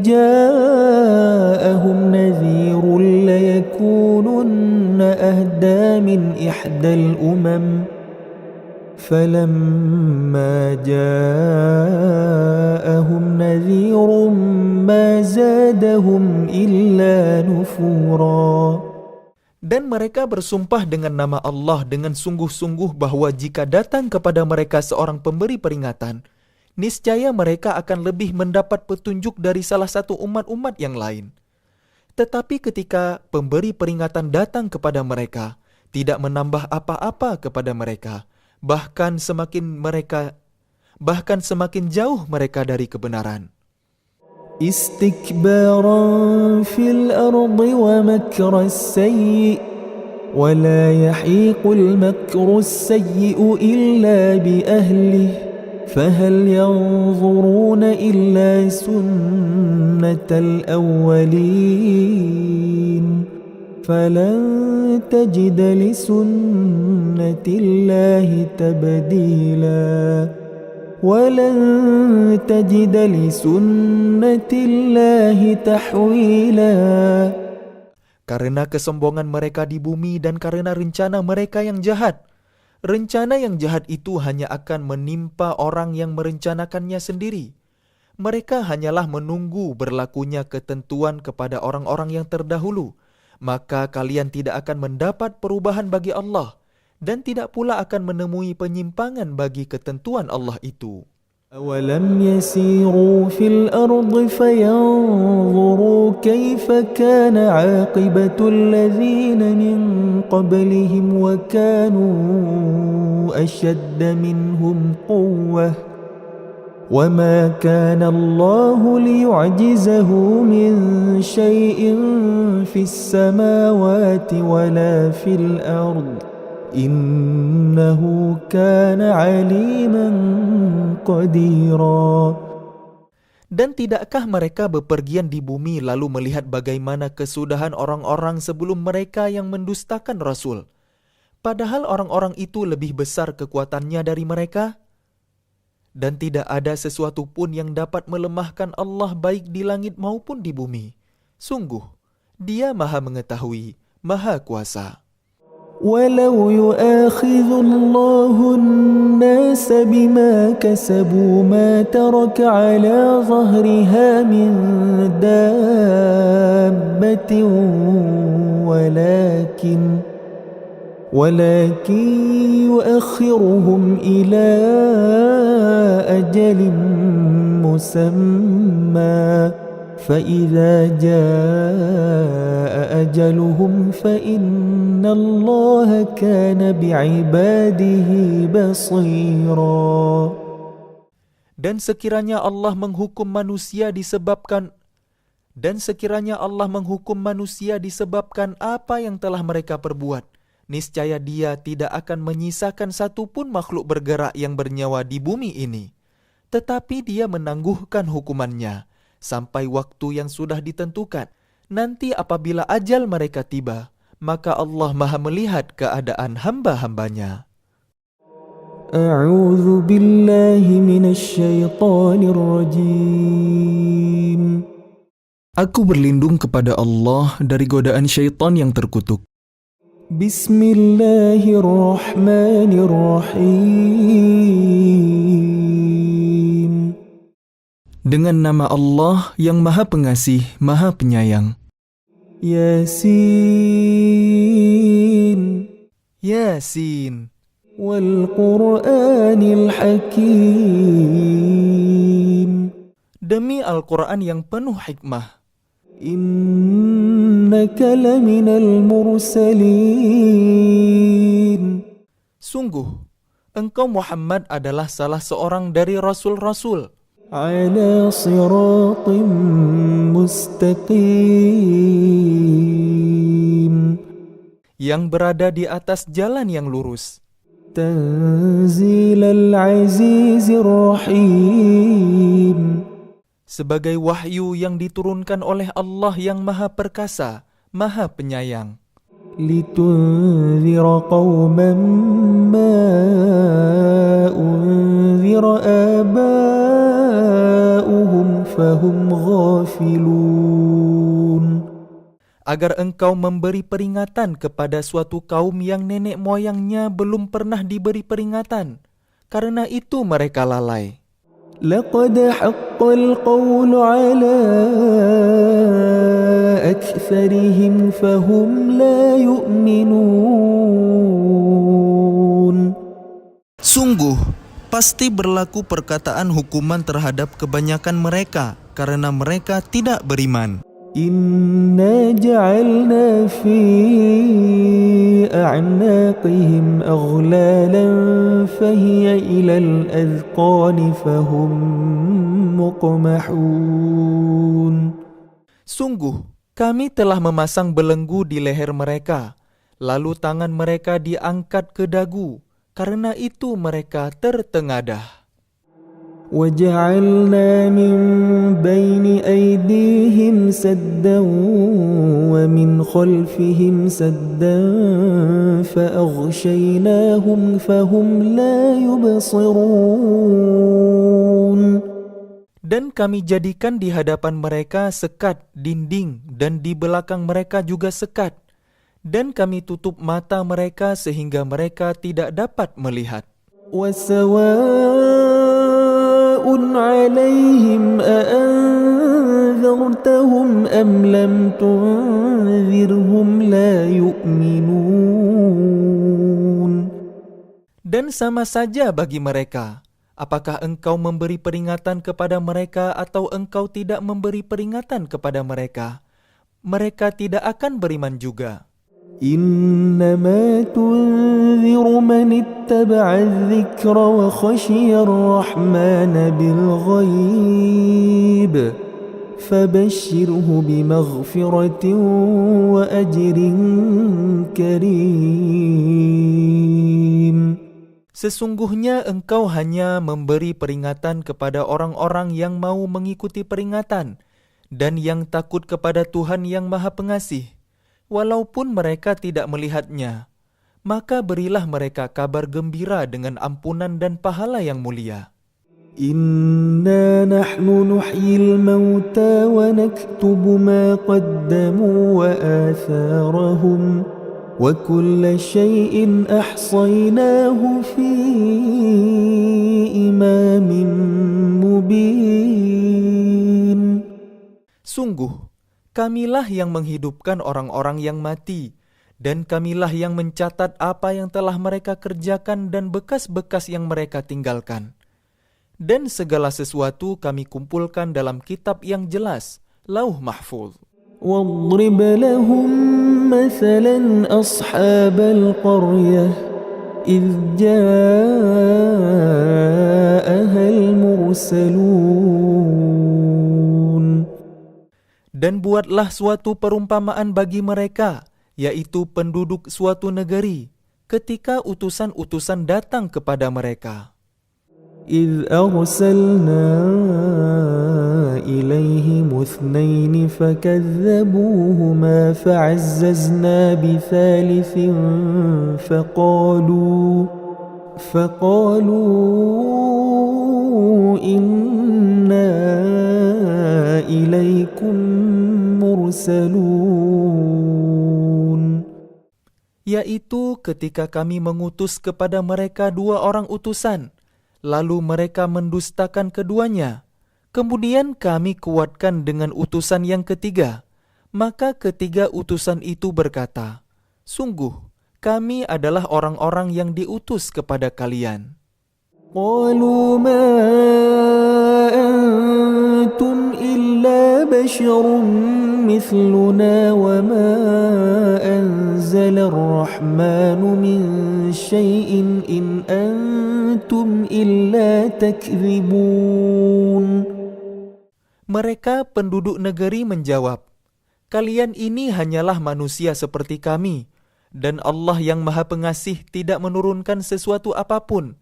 S2: جَاءَهُمْ نَذِيرٌ لَيَكُونُنَّ أَهْدَى مِنْ إِحْدَى الْأُمَمِ فَلَمَّا جَاءَهُمْ نَذِيرٌ مَا زَادَهُمْ إِلَّا نُفُورًا.
S1: Dan mereka bersumpah dengan nama Allah dengan sungguh-sungguh bahwa jika datang kepada mereka seorang pemberi peringatan, niscaya mereka akan lebih mendapat petunjuk dari salah satu umat-umat yang lain. Tetapi ketika pemberi peringatan datang kepada mereka, tidak menambah apa-apa kepada mereka, bahkan semakin jauh mereka dari kebenaran.
S2: استكبارا في الأرض ومكر السيء ولا يحيق المكر السيء إلا بأهله فهل ينظرون إلا سنة الأولين فلن تجد لسنة الله تبديلا ولن تجد لسنة الله تحويلا.
S1: Karena kesombongan mereka di bumi dan karena rencana mereka yang jahat. Rencana yang jahat itu hanya akan menimpa orang yang merencanakannya sendiri. Mereka hanyalah menunggu berlakunya ketentuan kepada orang-orang yang terdahulu. Maka kalian tidak akan mendapat perubahan bagi Allah dan tidak pula akan menemui penyimpangan bagi ketentuan Allah itu.
S2: أولم يسيروا في الأرض فينظروا كيف كان عاقبة الذين من قبلهم وكانوا أشد منهم قوة وما كان الله ليعجزه من شيء في السماوات ولا في الأرض إنه كان عليما قديرا.
S1: Dan tidakkah mereka bepergian di bumi lalu melihat bagaimana kesudahan orang-orang sebelum mereka yang mendustakan Rasul? Padahal orang-orang itu lebih besar kekuatannya dari mereka. Dan tidak ada sesuatu pun yang dapat melemahkan Allah baik di langit maupun di bumi. Sungguh, Dia Maha Mengetahui, Maha Kuasa.
S2: ولو يؤاخذ الله الناس بما كسبوا ما ترك على ظهرها من دابة ولكن يؤخرهم إلى أجل مسمى فإذا جاء أجلهم فإن الله كان بعباده بصيرا.
S1: Dan sekiranya Allah menghukum manusia disebabkan apa yang telah mereka perbuat, niscaya Dia tidak akan menyisakan satupun makhluk bergerak yang bernyawa di bumi ini, tetapi Dia menangguhkan hukumannya sampai waktu yang sudah ditentukan. Nanti apabila ajal mereka tiba, maka Allah Maha melihat keadaan hamba-hambanya.
S2: A'udzu billahi minasyaitonir rajim.
S1: Aku berlindung kepada Allah dari godaan syaitan yang terkutuk.
S2: Bismillahirrahmanirrahim.
S1: Dengan nama Allah yang Maha Pengasih, Maha Penyayang.
S2: Yasin.
S1: Yasin.
S2: Wal Qur'anil Hakim.
S1: Demi Al-Quran yang penuh hikmah.
S2: Innaka laminal mursalin.
S1: Sungguh, engkau Muhammad adalah salah seorang dari rasul-rasul.
S2: Ala siratim mustaqim.
S1: Yang berada di atas jalan yang lurus.
S2: Tanzilal azizir rahim.
S1: Sebagai wahyu yang diturunkan oleh Allah yang Maha Perkasa, Maha Penyayang.
S2: Litunzira qawman ma unzira aba'uhum fahum ghafilun.
S1: Agar engkau memberi peringatan kepada suatu kaum yang nenek moyangnya belum pernah diberi peringatan. Karena itu mereka lalai.
S2: لقد حق القول على أكثرهم فهم لا يؤمنون.
S1: Sungguh, pasti berlaku perkataan hukuman terhadap kebanyakan mereka karena mereka tidak beriman.
S2: Inna ja'alna fi a'naqihim aghlalan fahiya ilal adhqani fahum muqmahun.
S1: Sungguh, kami telah memasang belenggu di leher mereka, lalu tangan mereka diangkat ke dagu, karena itu mereka tertengadah.
S2: وجعلنا من بين أيديهم سدا ومن خلفهم سدا فأغشيناهم فهم لا يبصرون.
S1: Dan kami jadikan di hadapan mereka sekat, dinding, dan di belakang mereka juga sekat. Dan kami tutup mata mereka sehingga mereka tidak dapat melihat.
S2: وسواء عليهم أأنذرتهم أم لم تنذرهم لا يؤمنون.
S1: Dan sama saja bagi mereka, apakah engkau memberi peringatan kepada mereka atau engkau tidak memberi peringatan kepada mereka, mereka tidak akan beriman juga.
S2: إنما تنذر من اتبع الذكر وخشي الرحمن بالغيب فبشره بمغفرة وأجر كريم.
S1: Sesungguhnya engkau hanya memberi peringatan kepada orang-orang yang mau mengikuti peringatan dan yang takut kepada Tuhan yang Maha Pengasih. Walaupun mereka tidak melihatnya, maka berilah mereka kabar gembira dengan ampunan dan pahala yang mulia.
S2: Inna nahnu nuhyil mauta wa naktubu ma qaddamu wa atharahum wa kulla shay'in ahsaynahu fi imamin mubin.
S1: Sungguh, kamilah yang menghidupkan orang-orang yang mati, dan kamilah yang mencatat apa yang telah mereka kerjakan dan bekas-bekas yang mereka tinggalkan. Dan segala sesuatu kami kumpulkan dalam kitab yang jelas, Lauh Mahfuz.
S2: وَاضْرِبْ لَهُمْ مَثَلًا أَصْحَابَ الْقَرْيَةِ إِذْ جَاءَهَا الْمُرْسَلُونَ.
S1: Dan buatlah suatu perumpamaan bagi mereka, yaitu penduduk suatu negeri, ketika utusan-utusan datang kepada mereka.
S2: إِذْ أَرْسَلْنَا إِلَيْهِمُ اثْنَيْنِ فَكَذَّبُوهُمَا فَعَزَّزْنَا بِثَالِثٍ فَقَالُوا إِنَّا إِلَيْكُمْ مُرْسَلُونَ.
S1: Yaitu ketika kami mengutus kepada mereka 2 orang utusan, lalu mereka mendustakan keduanya. Kemudian kami kuatkan dengan utusan yang ketiga. Maka ketiga utusan itu berkata, sungguh, kami adalah orang-orang yang diutus kepada kalian.
S2: قالوا ما أنتم إلا بشر مثلنا وما أنزل الرحمن من شيء إن أنتم إلا تكذبون.
S1: Mereka penduduk negeri menjawab, kalian ini hanyalah manusia seperti kami, dan Allah yang Maha Pengasih tidak menurunkan sesuatu apapun.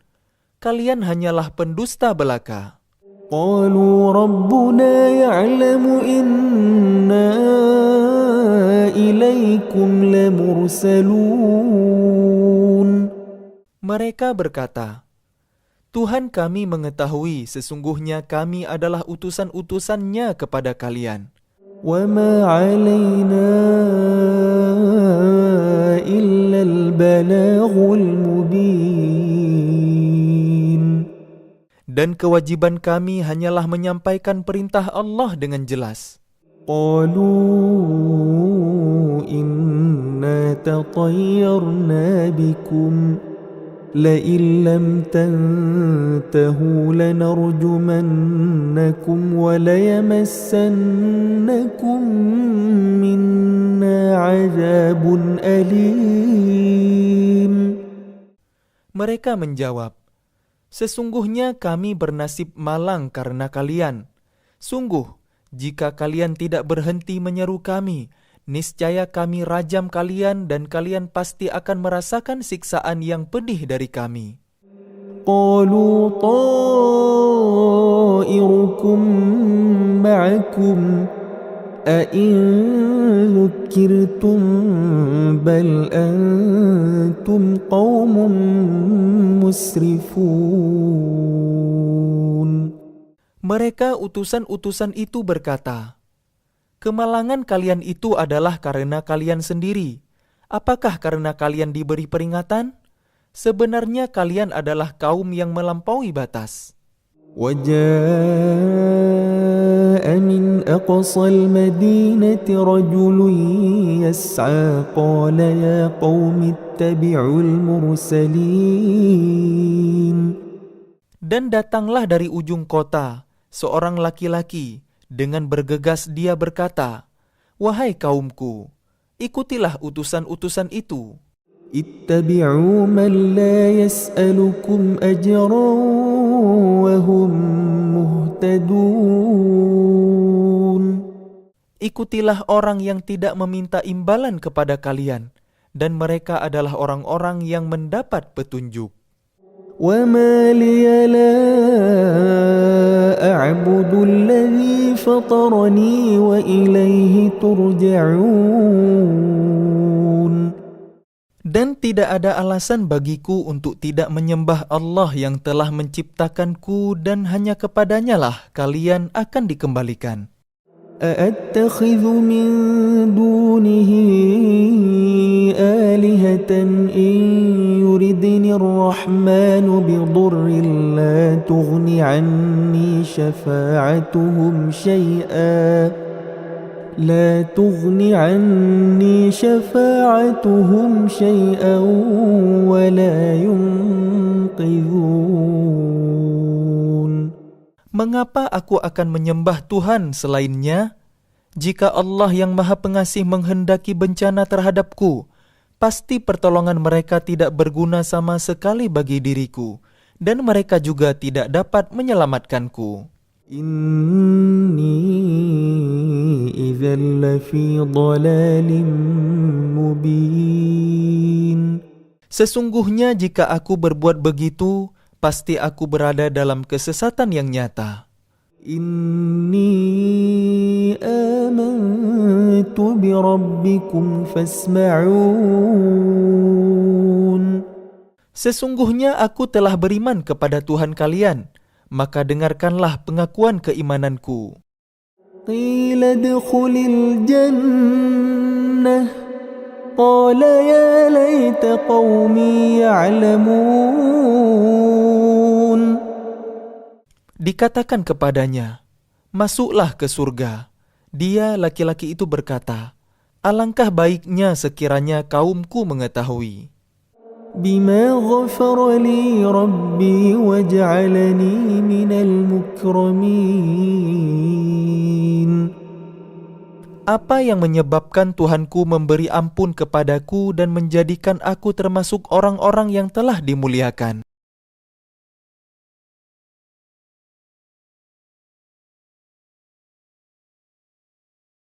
S1: Kalian hanyalah pendusta belaka.
S2: قالوا ربنا يعلم إنا إليكم لمرسلون.
S1: Mereka berkata, Tuhan kami mengetahui sesungguhnya kami adalah utusan-utusannya kepada kalian.
S2: وما علينا إلا البلاغ المبين.
S1: Dan kewajiban kami hanyalah menyampaikan perintah Allah dengan jelas.
S2: قالوا إنا تطيرنا بكم لئن لم تنتهوا لنرجمنكم وليمسنكم منا عذاب أليم.
S1: Mereka menjawab, sesungguhnya kami bernasib malang karena kalian. Sungguh, jika kalian tidak berhenti menyeru kami, niscaya kami rajam kalian dan kalian pasti akan merasakan siksaan yang pedih dari kami.
S2: قالوا طائركم معكم أئن ذكرتم بل أنتم قوم مسرفون.
S1: Mereka utusan-utusan itu berkata, "Kemalangan kalian itu adalah karena kalian sendiri. Apakah karena kalian diberi peringatan? Sebenarnya kalian adalah kaum yang melampaui batas."
S2: وجاء من أقصى المدينة رجل يسعى قال يا قوم اتبعوا المرسلين.
S1: Dan datanglah dari ujung kota seorang laki-laki, dengan bergegas dia berkata, "Wahai kaumku, ikutilah utusan-utusan itu.
S2: اتبعوا من لا يسألكم أجرا وهم مهتدون.
S1: Ikutilah orang yang tidak meminta imbalan kepada kalian, dan mereka adalah orang-orang yang mendapat petunjuk."
S2: وما لي لا أعبد الذي فطرني وإليه ترجعون.
S1: Dan tidak ada alasan bagiku untuk tidak menyembah Allah yang telah menciptakanku, dan hanya kepadanya lah kalian akan dikembalikan.
S2: أأتخذ من دونه آلهة إن يردني الرحمن بضر لا تغني عني شفاعتهم شيئا ولا ينقذون.
S1: Mengapa aku akan menyembah Tuhan selainnya? Jika Allah yang Maha Pengasih menghendaki bencana terhadapku, pasti pertolongan mereka tidak berguna sama sekali bagi diriku, dan mereka juga tidak dapat menyelamatkanku.
S2: Inni idzal lafi dhalalim mubin.
S1: Sesungguhnya jika aku berbuat begitu, pasti aku berada dalam kesesatan yang nyata.
S2: Inni amantu bi rabbikum fasma'un.
S1: Sesungguhnya aku telah beriman kepada Tuhan kalian, maka dengarkanlah pengakuan keimananku.
S2: Qila adkhulil jannah qala ya laita qaumi ya'lamun.
S1: Dikatakan kepadanya, "Masuklah ke surga." Dia laki-laki itu berkata, "Alangkah baiknya sekiranya kaumku mengetahui."
S2: Bima ghafara li rabbi waj'alani minal mukramin.
S1: Apa yang menyebabkan Tuhanku memberi ampun kepadaku dan menjadikan aku termasuk orang-orang yang telah dimuliakan?